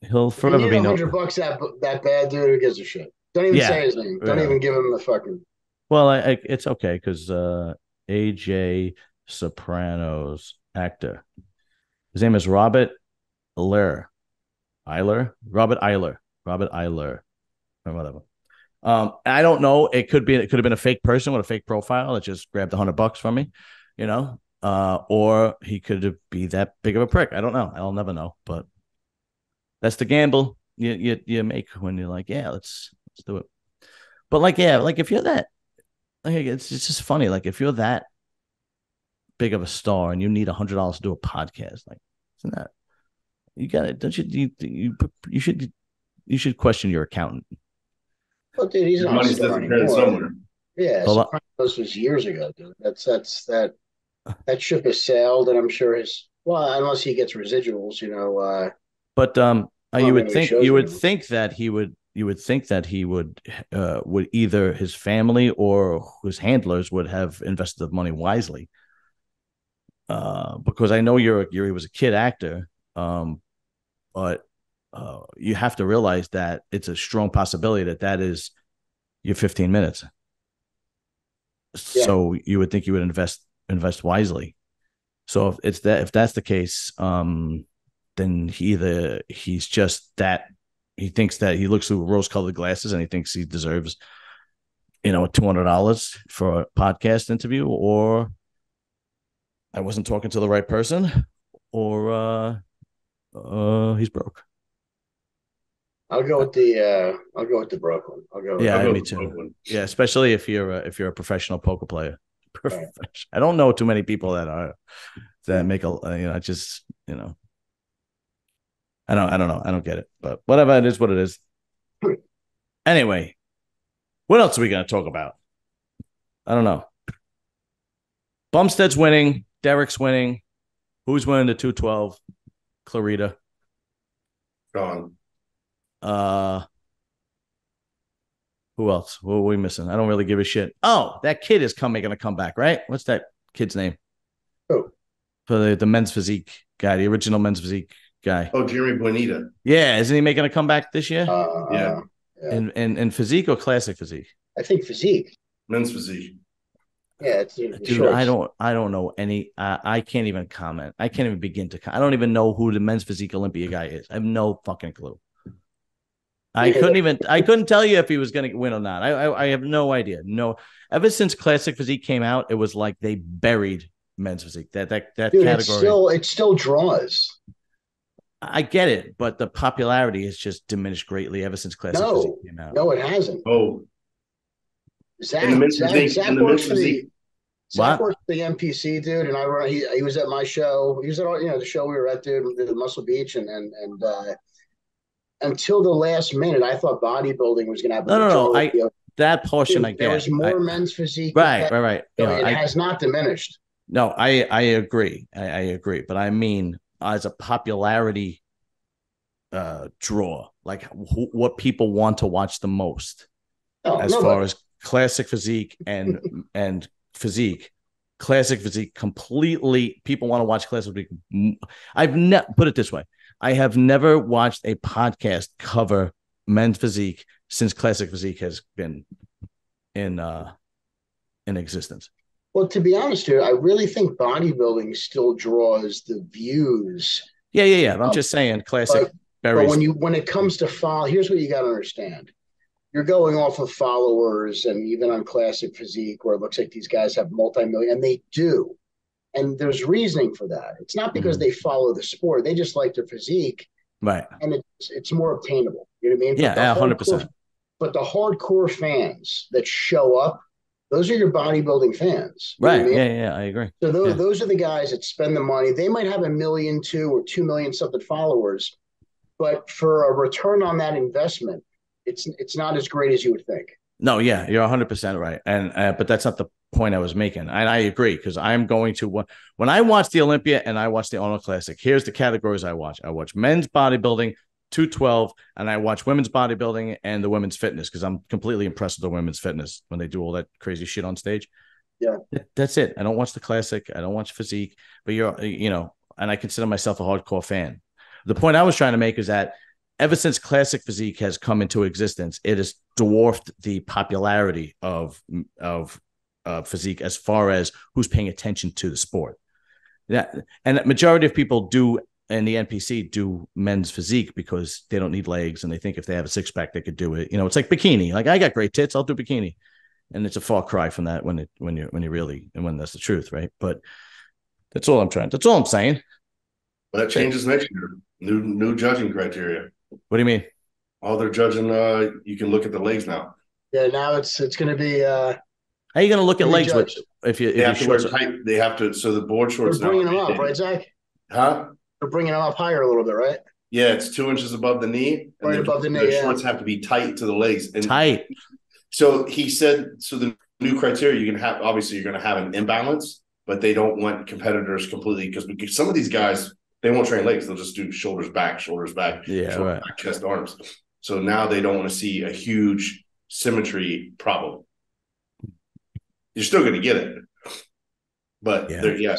Yeah. He'll forever be $100 that bad, dude. Who gives a shit? Don't even say his name. Don't even give him the fucking. Well, it's okay because AJ Soprano's actor. His name is Robert Eiler. Robert Eiler. Or whatever. I don't know. It could have been a fake person with a fake profile that just grabbed $100 from me, you know, or he could be that big of a prick. I don't know. I'll never know. But that's the gamble you make when you're like, yeah, let's do it. But like, yeah, like if you're that, like it's just funny. Like if you're that big of a star and you need $100 to do a podcast, like isn't that you got it? Don't you should question your accountant. Well, dude, he's not disappearing somewhere. Yeah, Sopranos was years ago, dude. That ship has sailed, and I'm sure unless he gets residuals, you know. But you would think that he would either his family or his handlers would have invested the money wisely. Because I know he was a kid actor, but. You have to realize that it's a strong possibility that is your 15 minutes. Yeah. So you would think you would invest wisely. So if that's the case, then he's just that he thinks that he looks through rose-colored glasses and he thinks he deserves, you know, $200 for a podcast interview, or I wasn't talking to the right person, or he's broke. I'll go with the Brooklyn. Me too. Brooklyn. Yeah, especially if you're a professional poker player. Right. I don't know too many people that make I just, you know, I don't know. I don't get it, but whatever, it is what it is. Anyway, what else are we going to talk about? I don't know. Bumstead's winning. Derek's winning. Who's winning the 212? Clarita. Gone. Who else? What are we missing? I don't really give a shit. Oh, that kid is making a comeback, right? What's that kid's name? Oh, for the men's physique guy, the original men's physique guy. Oh, Jeremy Bonita. Yeah, isn't he making a comeback this year? Yeah. In physique or classic physique? I think physique. Men's physique. Yeah, dude. Shorts. I don't know any. I can't even comment. I can't even begin to. I don't even know who the men's physique Olympia guy is. I have no fucking clue. I couldn't tell you if he was going to win or not. I have no idea. No, ever since Classic Physique came out, it was like they buried men's physique. That Dude, category. It still draws. I get it, but the popularity has just diminished greatly ever since Classic Physique came out. No, it hasn't. Oh, Zach works for the NPC, dude, and he was at my show. He was at the show we were at, dude, at Muscle Beach, and until the last minute, I thought bodybuilding was going to have that portion. I get. There was more men's physique, right. It has not diminished. No, I agree. I agree, but I mean, as a popularity draw, like what people want to watch the most, far as Classic Physique and Physique. Classic Physique completely. People want to watch Classic Physique. I've never put it this way. I have never watched a podcast cover men's physique since Classic Physique has been in existence. Well, to be honest, dude, I really think bodybuilding still draws the views. Yeah. I'm just saying, Classic. But when it comes to follow, here's what you got to understand. You're going off of followers, and even on Classic Physique, where it looks like these guys have multi-million, and they do. And there's reasoning for that. It's not because they follow the sport; they just like their physique, right? And it's more obtainable. You know what I mean? Yeah, 100%. But the hardcore fans that show up, those are your bodybuilding fans, right? I mean? Yeah, I agree. So those are the guys that spend the money. They might have 1 million, 2 or 2 million something followers, but for a return on that investment, it's not as great as you would think. No, yeah, you're 100% right, and but that's not the point I was making. And I agree, because I'm going to when I watch the Olympia and I watch the Arnold Classic. Here's the categories I watch. I watch men's bodybuilding, 212, and I watch women's bodybuilding and the women's fitness, because I'm completely impressed with the women's fitness when they do all that crazy shit on stage. Yeah, that's it. I don't watch the Classic. I don't watch Physique, but and I consider myself a hardcore fan. The point I was trying to make is that ever since Classic Physique has come into existence, it has dwarfed the popularity of physique as far as who's paying attention to the sport. And the majority of people do in the NPC do men's physique because they don't need legs, and they think if they have a six-pack, they could do it. It's like bikini. Like, I got great tits, I'll do bikini. And it's a far cry from that when that's the truth, right? But that's all I'm saying. But that changes next year. New judging criteria. What do you mean? Oh, they're judging. You can look at the legs now. Yeah, now it's going to be. How are you going to look at legs if you have to wear tight? They have to. So the board shorts. They're bringing them up, right, Zach? Huh? They're bringing them up higher a little bit, right? Yeah, it's 2 inches above the knee. Right above the knee. The shorts have to be tight to the legs. And tight. So he said. So the new criteria, you're going to have an imbalance, but they don't want competitors completely, because some of these guys, they won't train legs. They'll just do shoulders back, yeah, right. back, chest, arms. So now they don't want to see a huge symmetry problem. You're still going to get it, but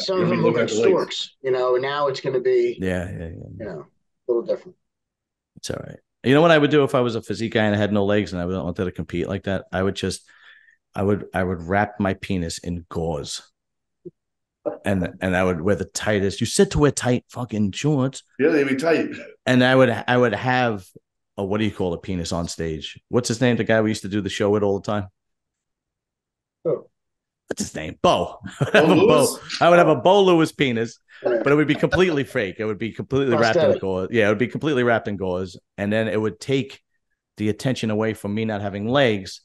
some of them look like storks. Now it's going to be a little different. It's all right. You know what I would do if I was a physique guy and I had no legs and I wanted to compete like that? I would wrap my penis in gauze. And I would wear the tightest. You said to wear tight fucking shorts. Yeah, they'd be tight. And I would have what do you call a penis on stage? What's his name? The guy we used to do the show with all the time. Oh, what's his name? Bo. I would have a Bo Lewis penis, but it would be completely fake. It would be completely wrapped in gauze. Yeah, it would be completely wrapped in gauze, and then it would take the attention away from me not having legs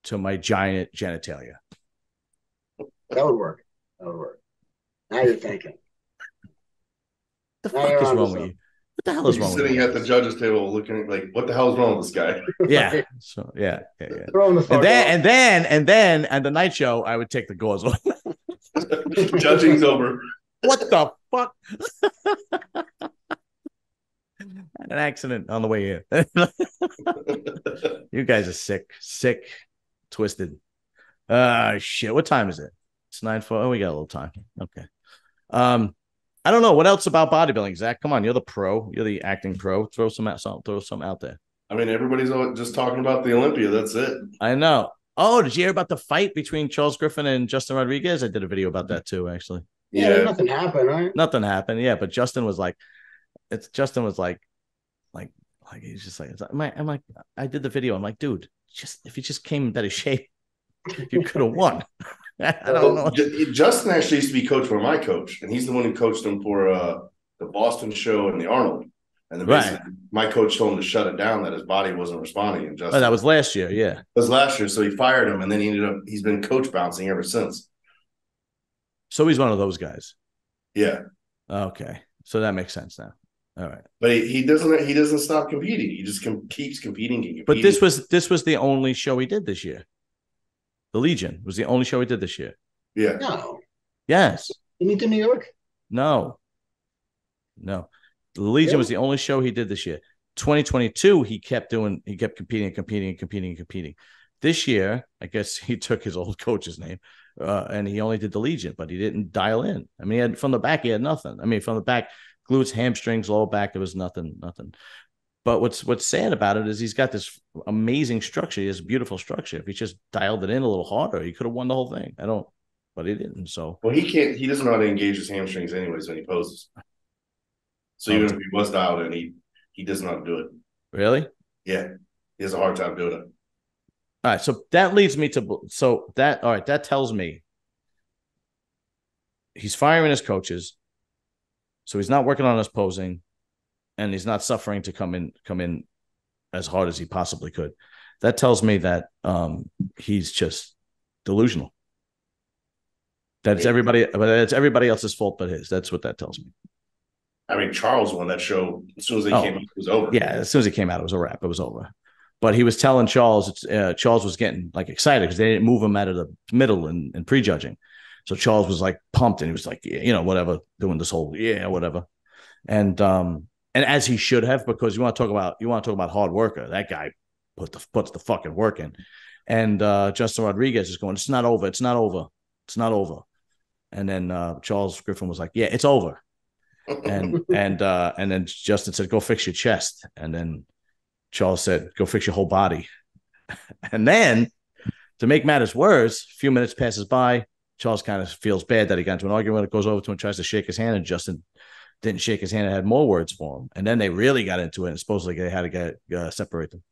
to my giant genitalia. That would work. Now you're thinking. The fuck is wrong with you? What the hell is wrong with you? Sitting at the judges' table looking like, what the hell is wrong with this guy? Yeah. So yeah. Throw the and then at the night show, I would take the gauze off. Judging's over. What the fuck? An accident on the way here. You guys are sick, twisted. Shit. What time is it? It's 9:04. Oh, we got a little time. Okay. I don't know what else about bodybuilding, Zach. Come on, you're the pro. You're the acting pro. Throw some out there. I mean, everybody's just talking about the Olympia. That's it. I know. Oh, did you hear about the fight between Charles Griffin and Justin Rodriguez? I did a video about that too, actually. Yeah, nothing happened, right? Nothing happened. Yeah, but Justin was like, Like he's just like, I'm like, I did the video. I'm like, dude, if you just came in better shape, you could have won. I don't know. Justin actually used to be coach for my coach, and he's the one who coached him for the Boston show and the Arnold. And then basically, my coach told him to shut it down, that his body wasn't responding. And Justin, that was last year, yeah. It was last year, so he fired him, and then he's been coach bouncing ever since. So he's one of those guys. Yeah. Okay, so that makes sense now. All right, but he doesn't stop competing. He just keeps competing. But this was the only show he did this year. The Legion was the only show he did this year. Yeah. No. Yes. You mean to New York? No. The Legion was the only show he did this year. 2022, he kept competing. This year, I guess he took his old coach's name, and he only did the Legion, but he didn't dial in. I mean, from the back, he had nothing. I mean, from the back, glutes, hamstrings, lower back, there was nothing. But what's sad about it is he's got this amazing structure. He has a beautiful structure. If he just dialed it in a little harder, he could have won the whole thing. But he didn't. So he doesn't know how to engage his hamstrings anyways when he poses. So even if he was dialed in, he doesn't know how to do it. Really? Yeah. He has a hard time doing it. All right. So that leads me to that tells me he's firing his coaches. So he's not working on his posing, and he's not suffering to come in as hard as he possibly could. That tells me that he's just delusional. That's everybody else's fault but his. That's what that tells me. I mean, Charles won that show as soon as they came out. It was over. Yeah, as soon as he came out, it was a wrap. It was over. But he was telling Charles, Charles was getting like excited because they didn't move him out of the middle in prejudging. So Charles was like pumped, and he was like, whatever, doing this whole whatever, and as he should have, because you want to talk about hard worker. That guy puts the fucking work in, and Justin Rodriguez is going, it's not over, and then Charles Griffin was like, yeah, it's over, and then Justin said, go fix your chest, and then Charles said, go fix your whole body, and then to make matters worse, a few minutes passes by. Charles kind of feels bad that he got into an argument. It goes over to him, tries to shake his hand, and Justin didn't shake his hand and had more words for him. And then they really got into it, and supposedly they had to separate them.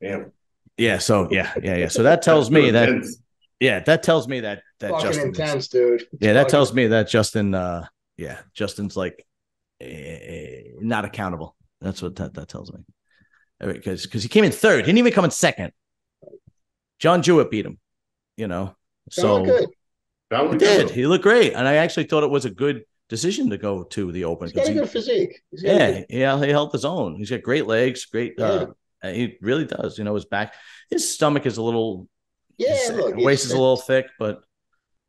Damn. Yeah. So yeah. So that tells me that. Yeah, that tells me that fucking Justin intense, dude. That tells me that Justin. Justin's like not accountable. That's what that tells me. Because he came in third, he didn't even come in second. John Jewett beat him. So good. He did. He looked great, and I actually thought it was a good decision to go to the Open. He's got a good physique. He held his own. He's got great legs, great. He really does. His back, his stomach is a little. Yeah, his waist is a little thick, but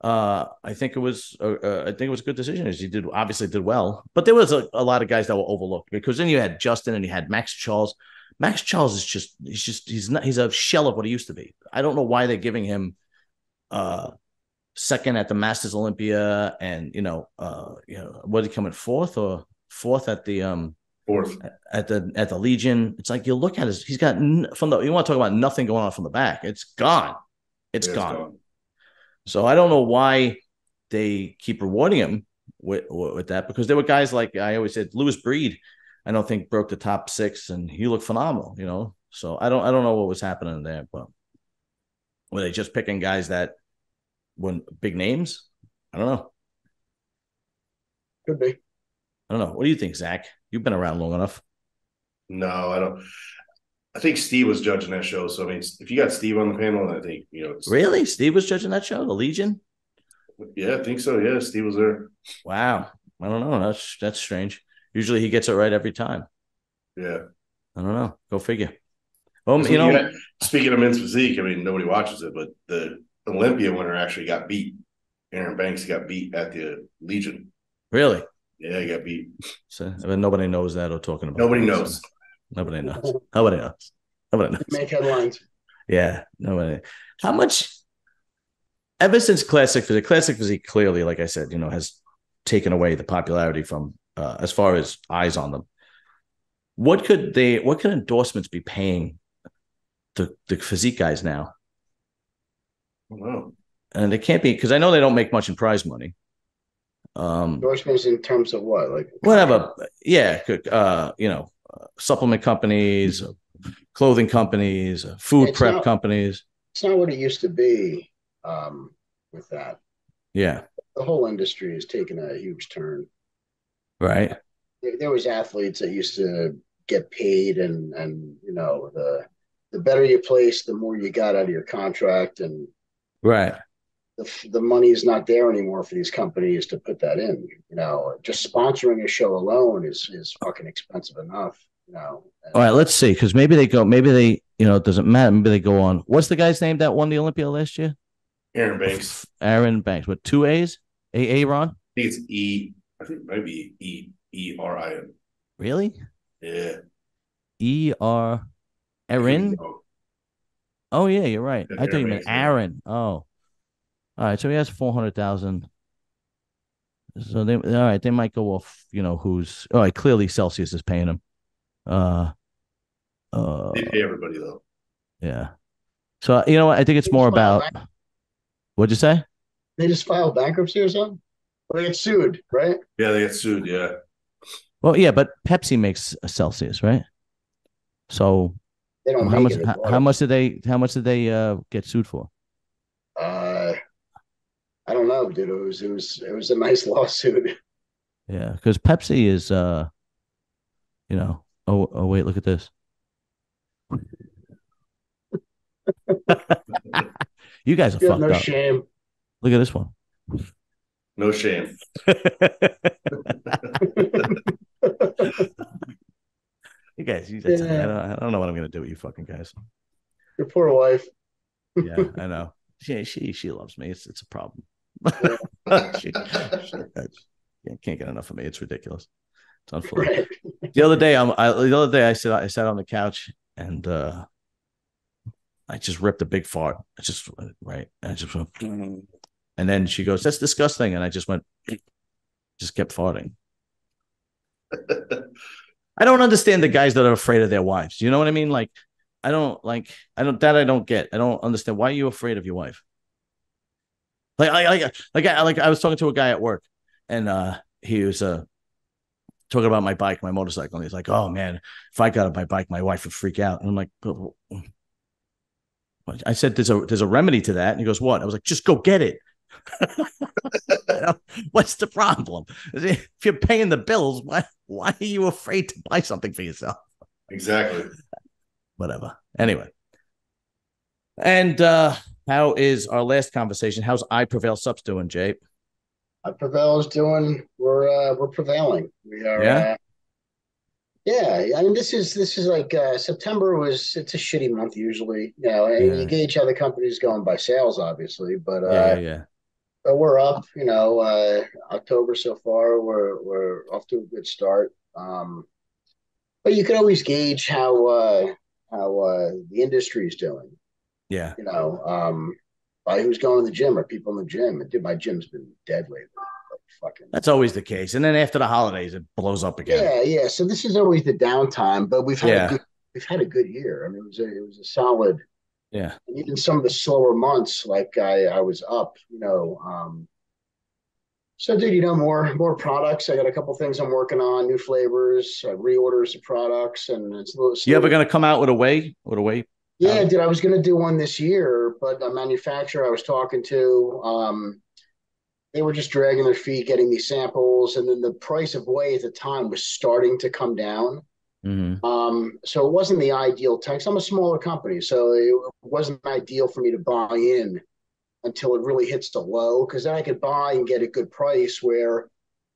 I think it was a good decision. As he obviously did well, but there was a lot of guys that were overlooked, because then you had Justin and you had Max Charles. Max Charles is he's a shell of what he used to be. I don't know why they're giving him second at the Masters Olympia, and what did he come in fourth at the fourth at the Legion. It's like you look at he's got you want to talk about nothing going on from the back. It's gone. It's gone. So I don't know why they keep rewarding him with that, because there were guys like I always said, Lewis Breed, I don't think broke the top 6, and he looked phenomenal. So I don't know what was happening there, but were they just picking guys that were big names? I don't know. Could be. I don't know. What do you think, Zach? You've been around long enough. No, I don't. I think Steve was judging that show. So, I mean, if you got Steve on the panel, I think, Really? Steve was judging that show, the Legion? Yeah, I think so. Yeah, Steve was there. Wow. I don't know. That's strange. Usually he gets it right every time. Yeah. I don't know. Go figure. Speaking of men's physique, I mean, nobody watches it, but the Olympia winner actually got beat. Aaron Banks got beat at the Legion. Really? Yeah, he got beat. So, I mean, nobody knows that or talking about Nobody that, knows. So. Nobody knows. Nobody knows. Make headlines. Yeah. Nobody. How much, ever since Classic Physique clearly, like I said, has taken away the popularity from as far as eyes on them. What could endorsements be paying the physique guys now? I don't know. And it can't be, because I know they don't make much in prize money. Endorsements in terms of what? Like whatever. Yeah. supplement companies, clothing companies, food prep companies. It's not what it used to be with that. Yeah. The whole industry has taken a huge turn. Right. There was athletes that used to get paid, and the better you place, the more you got out of your contract, and right. The money is not there anymore for these companies to put that in. Just sponsoring a show alone is fucking expensive enough. All right, let's see, because maybe they, it doesn't matter. Maybe they go on. What's the guy's name that won the Olympia last year? Aaron Banks. Aaron Banks with 2 A's? Ron? I think it's E. I think maybe ERIN. Really? Yeah. Aaron? Oh, yeah, you're right. I thought you meant Aaron. Oh. All right, so he has 400,000. So they might go off, who's all right, clearly Celsius is paying him. They pay everybody though. Yeah. So you know what? I think it's more about what'd you say? They just filed bankruptcy or something? Or they get sued, right? Yeah, they get sued, yeah. Well, yeah, but Pepsi makes a Celsius, right? So they don't how much did they get sued for? I don't know, dude. It was a nice lawsuit. Yeah, because Pepsi is oh wait, look at this. You guys are fucked no up. Shame. Look at this one. No shame. You guys, I don't know what I'm gonna do with you fucking guys. Your poor wife. Yeah, I know. She loves me. It's a problem. she can't get enough of me. It's ridiculous. It's unfair. Right. The other day I sat on the couch and I just ripped a big fart. I just went, and then she goes, "That's disgusting," and I just kept farting. I don't understand the guys that are afraid of their wives. You know what I mean? Like, I don't get. I don't understand. Why are you afraid of your wife? Like I was talking to a guy at work, and he was talking about my bike, my motorcycle, and he's like, "Oh man, if I got on my bike, my wife would freak out." And I'm like, I said, "There's a remedy to that." And he goes, "What?" I was like, "Just go get it." What's the problem? If you're paying the bills, why are you afraid to buy something for yourself? Exactly. Whatever. Anyway. And how is our last conversation? How's I Prevail Subs doing, Jay? I Prevail is doing. We're prevailing. We are. Yeah. I mean, this is like September it's a shitty month usually. And you gauge how the company's going by sales, obviously. But but we're up. October so far, we're off to a good start. But you can always gauge how the industry is doing. Yeah. By who's going to the gym or people in the gym. Dude, my gym's been dead lately. That's always the case. And then after the holidays, it blows up again. Yeah. So this is always the downtime, but we've had a good year. I mean, it was a solid. Yeah. And even some of the slower months, like I was up, So, dude, more products. I got a couple things I'm working on, new flavors, reorders of products, and it's a little. You ever gonna come out with a whey? Yeah, dude, I was gonna do one this year, but a manufacturer I was talking to, they were just dragging their feet getting these samples, and then the price of whey at the time was starting to come down. Mm-hmm. So it wasn't the ideal time. I'm a smaller company, so it wasn't ideal for me to buy in until it really hits the low, because then I could buy and get a good price where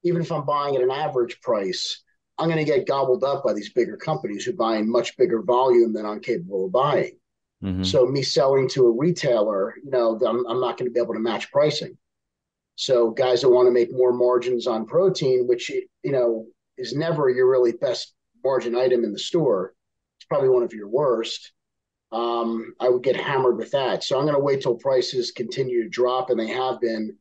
even if I'm buying at an average price, I'm going to get gobbled up by these bigger companies who buy in much bigger volume than I'm capable of buying. Mm-hmm. So me selling to a retailer, I'm not going to be able to match pricing. So guys that want to make more margins on protein, which, is never your really best margin item in the store. It's probably one of your worst. I would get hammered with that. So I'm going to wait till prices continue to drop, and they have been.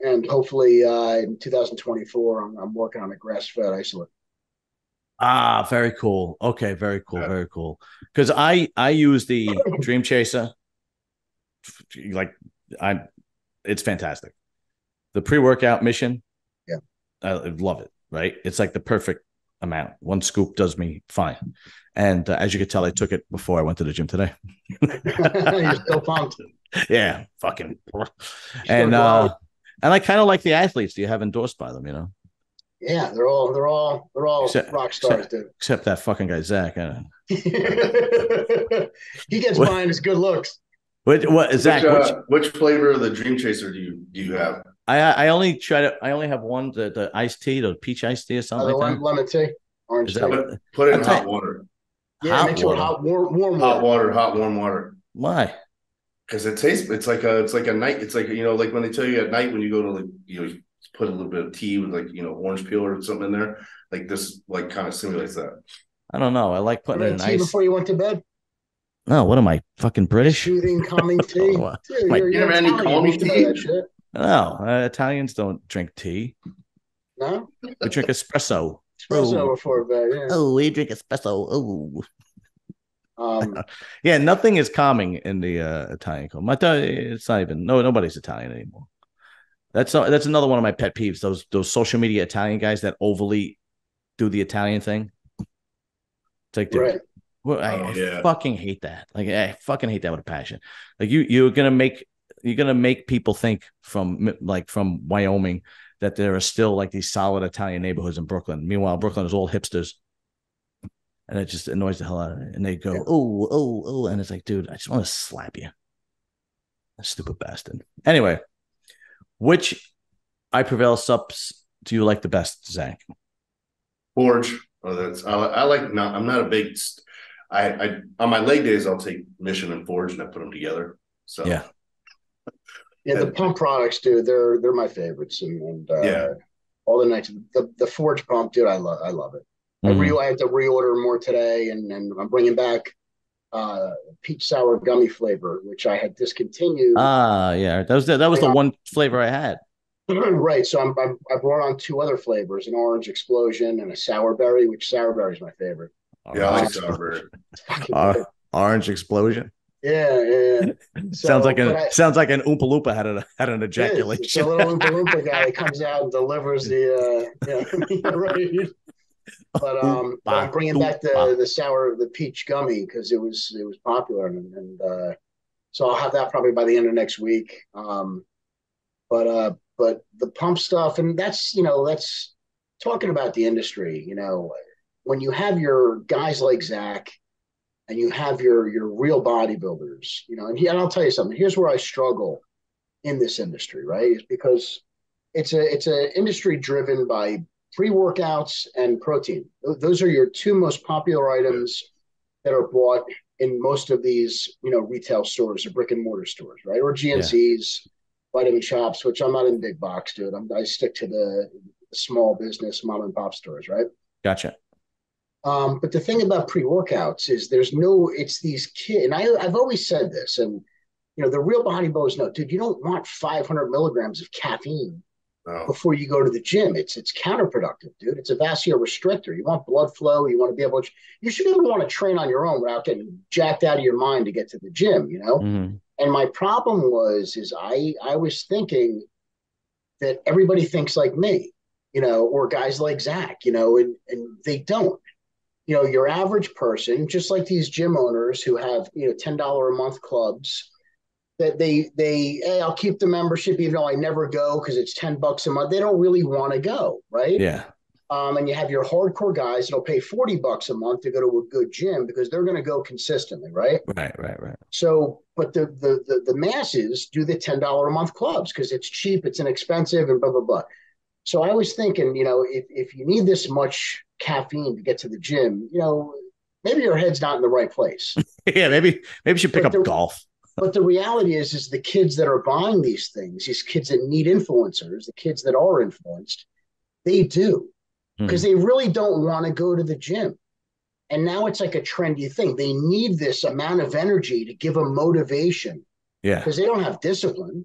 And hopefully in 2024, I'm working on a grass-fed isolate. Ah, very cool. Okay, very cool, very cool. Because I use the Dream Chaser. It's fantastic. The pre-workout mission. Yeah, I love it. Right, it's like the perfect amount. One scoop does me fine. And as you could tell, I took it before I went to the gym today. You're still pumped. Yeah, fucking. And I kind of like the athletes you have endorsed by them, you know. Yeah, they're all rock stars, dude. Except that fucking guy Zach. He gets behind his good looks. Zach? Which flavor of the Dream Chaser do you have? I only have one, the iced tea, the peach iced tea or something like that. Lemon tea, orange tea. Put it in hot water. Yeah, mix it with warm water. Hot warm water. Why? Because it tastes. It's like a night. It's like, you know, like when they tell you at night when you go to, like, you know, put a little bit of tea with, like, you know, orange peel or something in there. Like this, like, kind of simulates that. I don't know. I like putting it in tea ice before you went to bed. No, what am I, fucking British? Soothing, calming tea. Dude, you never had any calming tea? No, Italians don't drink tea. No, we drink espresso. Espresso before bed. Yeah. Oh, we drink espresso. Oh. Yeah, nothing is calming in the Italian culture. It's not even nobody's Italian anymore. That's another one of my pet peeves. Those social media Italian guys that overly do the Italian thing. It's like, dude, right. I fucking hate that. Like, I fucking hate that with a passion. Like, you're gonna make people think from Wyoming that there are still like these solid Italian neighborhoods in Brooklyn. Meanwhile, Brooklyn is all hipsters. And it just annoys the hell out of me. And they go, oh. And it's like, dude, I just want to slap you. A stupid bastard. Anyway, which I Prevail subs do you like the best, Zach? Forge. I like, I'm not a big, I on my leg days, I'll take Mission and Forge and I put them together. So yeah. Yeah, the pump products, dude, they're my favorites. And all the nights, the Forge pump, dude, I love it. Mm-hmm. I had to reorder more today, and I'm bringing back peach sour gummy flavor, which I had discontinued. Yeah, that was the one flavor I had. Right, so I brought on two other flavors: an orange explosion and a sour berry. Which sour berry is my favorite. Yeah, I like sour berry. Orange explosion. Yeah. Sounds like an Oompa Loompa had an ejaculation. It's a little Oompa Loompa guy that comes out and delivers the right. But I'm bringing back the peach gummy because it was popular, and so I'll have that probably by the end of next week. But the pump stuff, and that's talking about the industry. You know, when you have your guys like Zach, and you have your real bodybuilders, you know, and I'll tell you something. Here's where I struggle in this industry, right? Is because it's a industry driven by pre-workouts and protein. Those are your two most popular items that are bought in most of these, retail stores or brick and mortar stores, right? Or GNCs, vitamin shops, which I'm not in big box, dude. I stick to the small business mom and pop stores, right? Gotcha. But the thing about pre-workouts is it's these kids, and I've always said this, and the real bodybuilders know, dude, you don't want 500 milligrams of caffeine before you go to the gym. It's counterproductive, dude. It's a vasorestrictor. You want blood flow. You want to be able to, you should be able to want to train on your own without getting jacked out of your mind to get to the gym, Mm-hmm. And my problem is I was thinking that everybody thinks like me, or guys like Zach, and they don't. Your average person, just like these gym owners who have, $10 a month clubs, that hey, I'll keep the membership even though I never go because it's $10 a month. They don't really want to go, right? Yeah. And you have your hardcore guys that'll pay $40 a month to go to a good gym because they're going to go consistently, right? Right. So, but the masses do the $10 a month clubs because it's cheap, it's inexpensive, and blah blah blah. So I was thinking, if you need this much caffeine to get to the gym, maybe your head's not in the right place. Yeah, maybe you should pick up golf. But the reality is the kids that are buying these things, these kids that need influencers, the kids that are influenced, they do. Because they really don't want to go to the gym. And now it's like a trendy thing. They need this amount of energy to give them motivation. Yeah. Because they don't have discipline.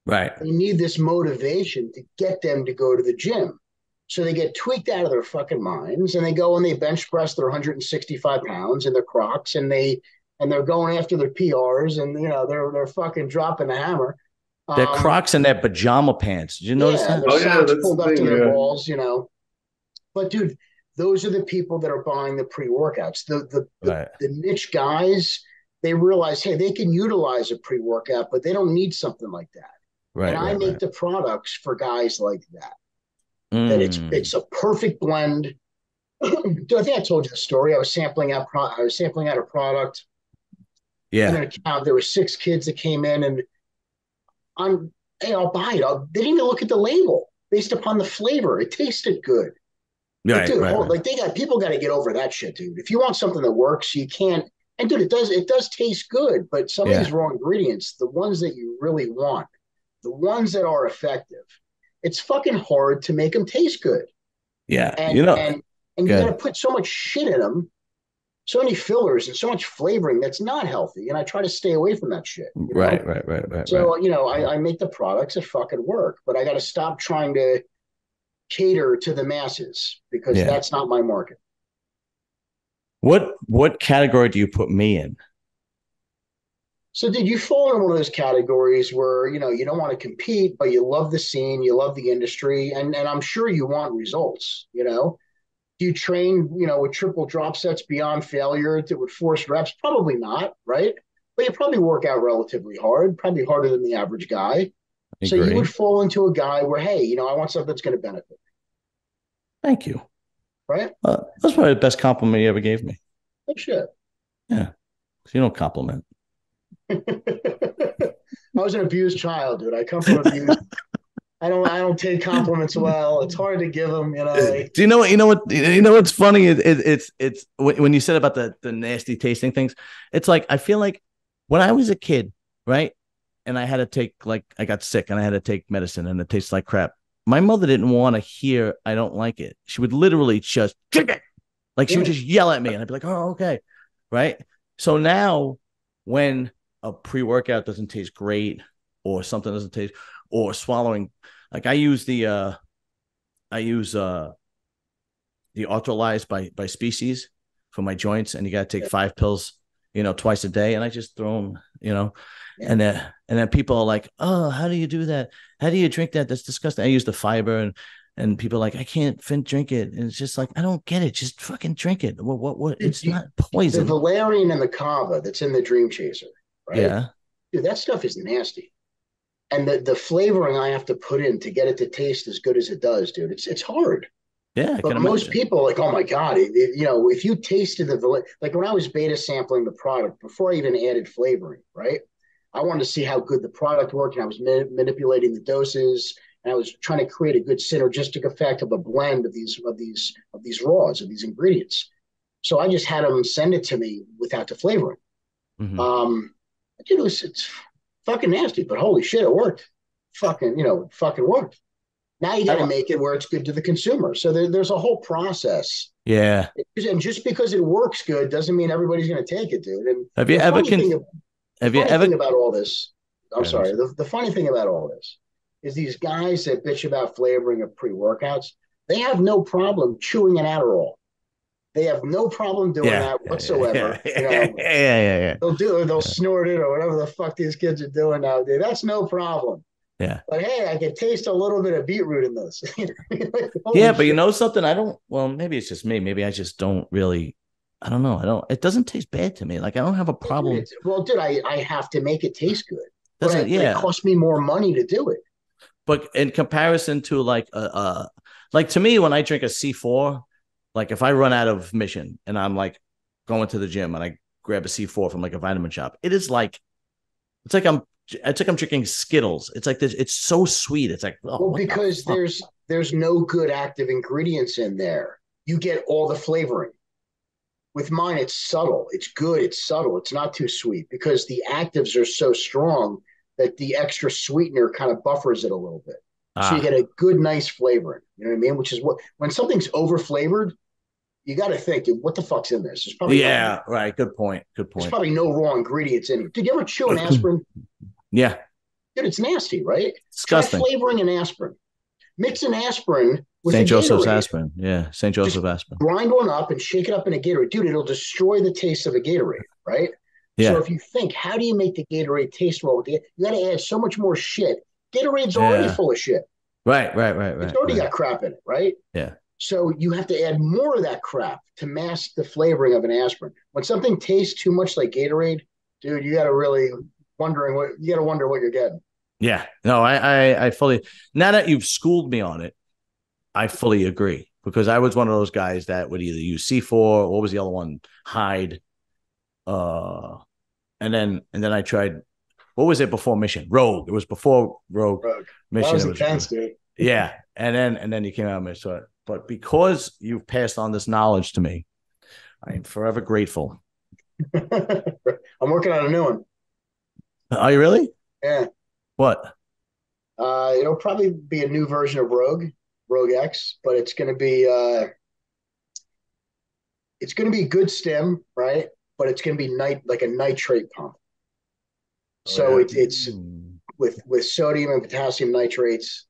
Right. They need this motivation to get them to go to the gym. So they get tweaked out of their fucking minds and they go and they bench press their 165 pounds in their Crocs and they're going after their PRs and they're fucking dropping the hammer. Their Crocs and their pajama pants. Did you notice that? Their socks pulled up to their balls, But dude, those are the people that are buying the pre-workouts. Right. The niche guys, they realize, hey, they can utilize a pre-workout, but they don't need something like that. Right. And I Right. make Right. the products for guys like that. That Mm. it's a perfect blend. I think I told you the story. I was sampling out a product. Yeah. In an account, there were 6 kids that came in, and hey, I'll buy it. They didn't even look at the label based upon the flavor. It tasted good. Like, Right. dude, Right. Right. like people got to get over that shit, dude. If you want something that works, you can't. And dude, it does taste good, but some of Yeah. these raw ingredients, the ones that you really want, the ones that are effective, it's fucking hard to make them taste good. Yeah. And You know. and and you got to Good. put so much shit in them, so many fillers and so much flavoring that's not healthy. And I try to stay away from that shit, you know? Right. Right. Right. Right. Right. So, I make the products that fucking work, but I got to stop trying to cater to the masses because Yeah. that's not my market. What category do you put me in? So did you fall in one of those categories where, you don't want to compete, but you love the scene, you love the industry, and I'm sure you want results, Do you train, with triple drop sets beyond failure with forced reps? Probably not, right? But you probably work out relatively hard, probably harder than the average guy. I So you would agree. fall into a guy where, hey, I want something that's going to benefit, Thank you. right? That's probably the best compliment you ever gave me. Oh, shit. Yeah. You don't compliment. I was an abused child, dude. I come from abuse. I don't take compliments well. It's hard to give them, Do you know what? You know what? You know what's funny? It's when you said about the nasty tasting things. It's like I feel like when I was a kid, right? And I had to take I got sick and I had to take medicine and it tastes like crap. My mother didn't want to hear I don't like it. She would literally just drink it. Like she would just yell at me and I'd be like, oh, okay. Right. So now when a pre-workout doesn't taste great or something doesn't taste or swallowing, like I use the Arthrolyze by Species for my joints, and you got to take 5 pills, twice a day, and I just throw them, and then people are like, oh, how do you do that? How do you drink that? That's disgusting. I use the fiber, and people are like, I can't drink it, and it's just like I don't get it. Just fucking drink it. What? It's not The poison. valerian and the kava that's in the Dream Chaser, right? Yeah. Dude, that stuff is nasty. And the flavoring I have to put in to get it to taste as good as it does, dude, it's hard. Yeah, I But can most imagine. people are like, oh my God, if you tasted like when I was beta sampling the product before I even added flavoring, right? I wanted to see how good the product worked, and I was manipulating the doses, and I was trying to create a good synergistic effect of a blend of these raws, of these ingredients. So I just had them send it to me without the flavoring. Mm-hmm. It's fucking nasty, but holy shit, it worked. It fucking worked. Now you got to make it where it's good to the consumer. So there's a whole process. Yeah. And just because it works good doesn't mean everybody's going to take it, dude. And Have you the ever funny thing about all this, I'm sorry, the funny thing about all this is these guys that bitch about flavoring of pre-workouts, they have no problem chewing an Adderall. They have no problem doing that whatsoever. Yeah. They'll snort it or whatever the fuck these kids are doing nowadays. That's no problem. Yeah. But hey, I can taste a little bit of beetroot in this. Yeah, but you know something? Maybe it's just me. Maybe I just don't really, I don't know. It doesn't taste bad to me. Like I don't have a problem. Well, dude, I have to make it taste good. Doesn't, but it costs me more money to do it. But in comparison to like to me, when I drink a C4, like if I run out of Mission and I'm like going to the gym and I grab a C4 from like a vitamin shop, it's like I'm drinking Skittles. It's like this. It's so sweet. It's like, because there's no good active ingredients in there. You get all the flavoring. With mine, it's subtle. It's good. It's subtle. It's not too sweet because the actives are so strong that the extra sweetener kind of buffers it a little bit. So you get a good, nice flavoring. You know what I mean? Which is when something's over flavored, you got to think, what the fuck's in this? There's probably right. Good point. There's probably no raw ingredients in it. Did you ever chew an aspirin? Yeah. Dude, it's nasty, right? Disgusting. Try flavoring an aspirin. Mix an aspirin with St. Joseph's Gatorade. aspirin. Yeah, St. Joseph aspirin. Grind one up and shake it up in a Gatorade. Dude, it'll destroy the taste of a Gatorade, right? Yeah. So if you think, how do you make the Gatorade taste well? You got to add so much more shit. Gatorade's already full of shit. Right. It's already got crap in it, right? Yeah. So you have to add more of that crap to mask the flavoring of an aspirin. When something tastes too much like Gatorade, dude, you got to really wonder what you're getting. Yeah. No, I fully, now that you've schooled me on it, I fully agree, because I was one of those guys that would either use C4, what was the other one? Hyde. And then I tried, what was it before Mission? Rogue. It was before Rogue. Mission. That was intense, dude. Yeah. And then you came out with it. But because you've passed on this knowledge to me, I am forever grateful. I'm working on a new one. Are you really? Yeah. What? It'll probably be a new version of Rogue X, but it's going to be good stim, right? But it's going to be like a nitrate pump. So it's with sodium and potassium nitrates,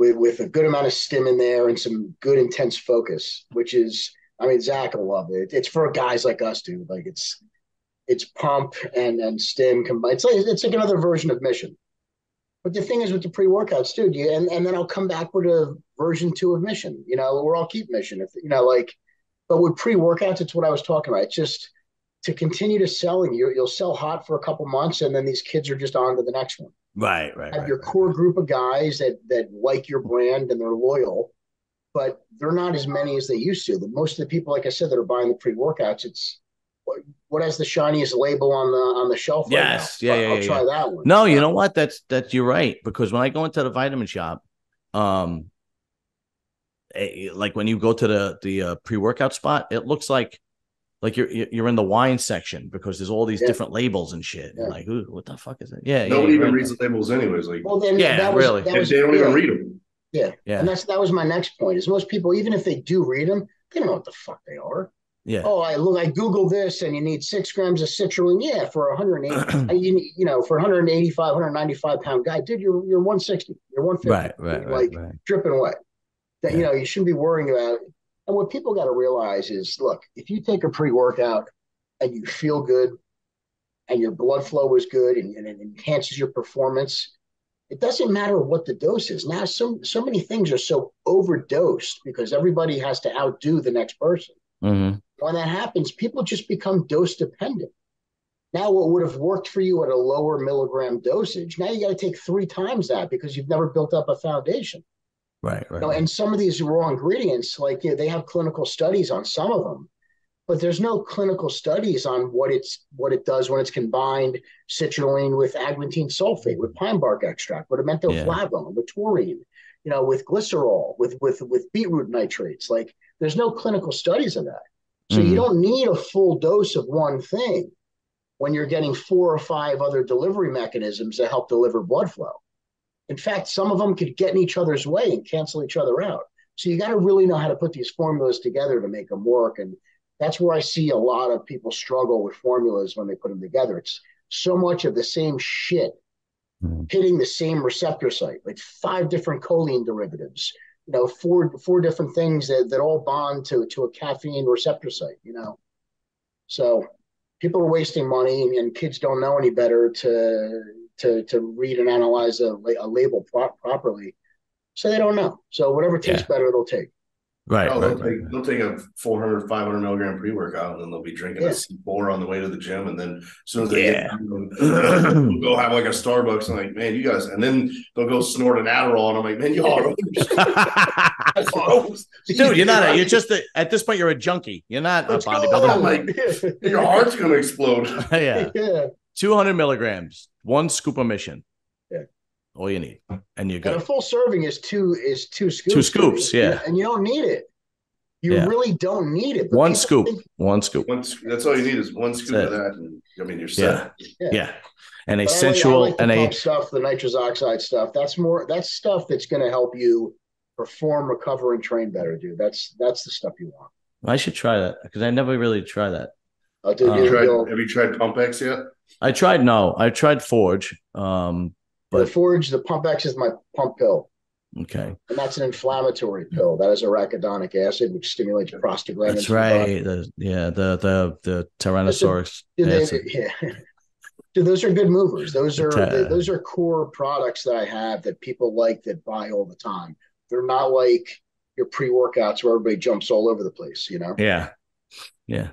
with a good amount of stim in there and some good intense focus, which is, I mean, Zach will love it. It's for guys like us, dude. Like it's pump and stim combined. It's like another version of Mission. But the thing is with the pre-workouts, dude, and then I'll come back with a version 2 of Mission, or I'll keep Mission, but with pre-workouts, it's what I was talking about. It's just to continue to selling, you'll sell hot for a couple months, and then these kids are just on to the next one. Right. Have your core group of guys that like your brand and they're loyal, but they're not as many as they used to. Most of the people, like I said, that are buying the pre-workouts, it's what has the shiniest label on the shelf right now? Yes. Yeah. I'll try that one. No, you know what? That's you're right. Because when I go into the vitamin shop, like when you go to the pre-workout spot, it looks like you're in the wine section, because there's all these different labels and shit. Yeah. Like, ooh, what the fuck is that? Yeah. Nobody even reads the labels anyways. Like, well, then they don't even read them. Yeah. And that was my next point. Is most people, even if they do read them, they don't know what the fuck they are. Yeah. Oh, I Googled this, and you need 6 grams of citrulline. Yeah, for 180, for 185, 195 pound guy, dude, you're 160, you're 150, right. Dripping wet. That you shouldn't be worrying about. And what people got to realize is, look, if you take a pre-workout and you feel good, and your blood flow is good, and it enhances your performance, it doesn't matter what the dose is. Now, so many things are so overdosed because everybody has to outdo the next person. Mm-hmm. When that happens, people just become dose dependent. Now, what would have worked for you at a lower milligram dosage, now you got to take 3 times that because you've never built up a foundation. Right. And some of these raw ingredients, like they have clinical studies on some of them, but there's no clinical studies on what it does when it's combined citrulline with agglutine sulfate, with pine bark extract, with mentoflavone, with taurine, with glycerol, with beetroot nitrates. Like there's no clinical studies of that. So you don't need a full dose of one thing when you're getting 4 or 5 other delivery mechanisms that help deliver blood flow. In fact, some of them could get in each other's way and cancel each other out. So you got to really know how to put these formulas together to make them work. And that's where I see a lot of people struggle with formulas when they put them together. It's so much of the same shit hitting the same receptor site, like 5 different choline derivatives, 4 different things that all bond to a caffeine receptor site, So people are wasting money, and kids don't know any better to read and analyze a label properly. So they don't know. So whatever tastes better, they'll take. Right. They'll take a 400, 500 milligram pre-workout, and then they'll be drinking a C4 on the way to the gym. And then as soon as they get done, they'll go have like a Starbucks. And like, man, you guys, and then they'll go snort an Adderall. And I'm like, man, y'all dude, you're not, you're just, at this point, you're a junkie. You're not a bodybuilder. I'm like, your heart's going to explode. Yeah. 200 milligrams, 1 scoop of Mission. Yeah. All you need. And you're good. And a full serving is two scoops. 2 scoops, yeah. And you don't need it. You really don't need it. One scoop. That's all you need is 1 scoop of that. And, I mean, you're set. Yeah. And a sensual, I like the pump stuff, the nitrous oxide stuff. That's stuff that's going to help you perform, recover, and train better, dude. That's the stuff you want. I should try that because I never really tried that. Have you tried Pump X yet? I tried Forge. But the Forge, the Pump X is my pump pill. Okay. And that's an inflammatory pill. That is arachidonic acid, which stimulates prostaglandins. That's right. The Tyrannosaurus acid. Dude, those are good movers. Those are core products that I have that people like, that buy all the time. They're not like pre-workouts where everybody jumps all over the place, you know? Yeah. Yeah.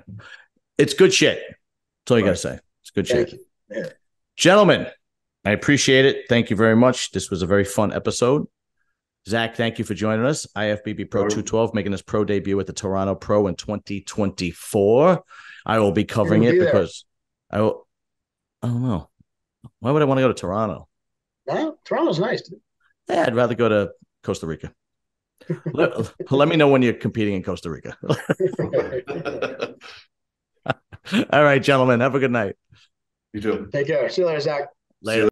It's good shit. That's all you got to say. It's good shit. Thank you. Yeah. Gentlemen, I appreciate it. Thank you very much. This was a very fun episode. Zach, thank you for joining us. IFBB Pro 212, making his pro debut at the Toronto Pro in 2024. I will be covering it because I don't know. Why would I want to go to Toronto? Well, Toronto's nice, dude. Yeah, I'd rather go to Costa Rica. let me know when you're competing in Costa Rica. All right, gentlemen. Have a good night. You too. Take care. See you later, Zach. Later.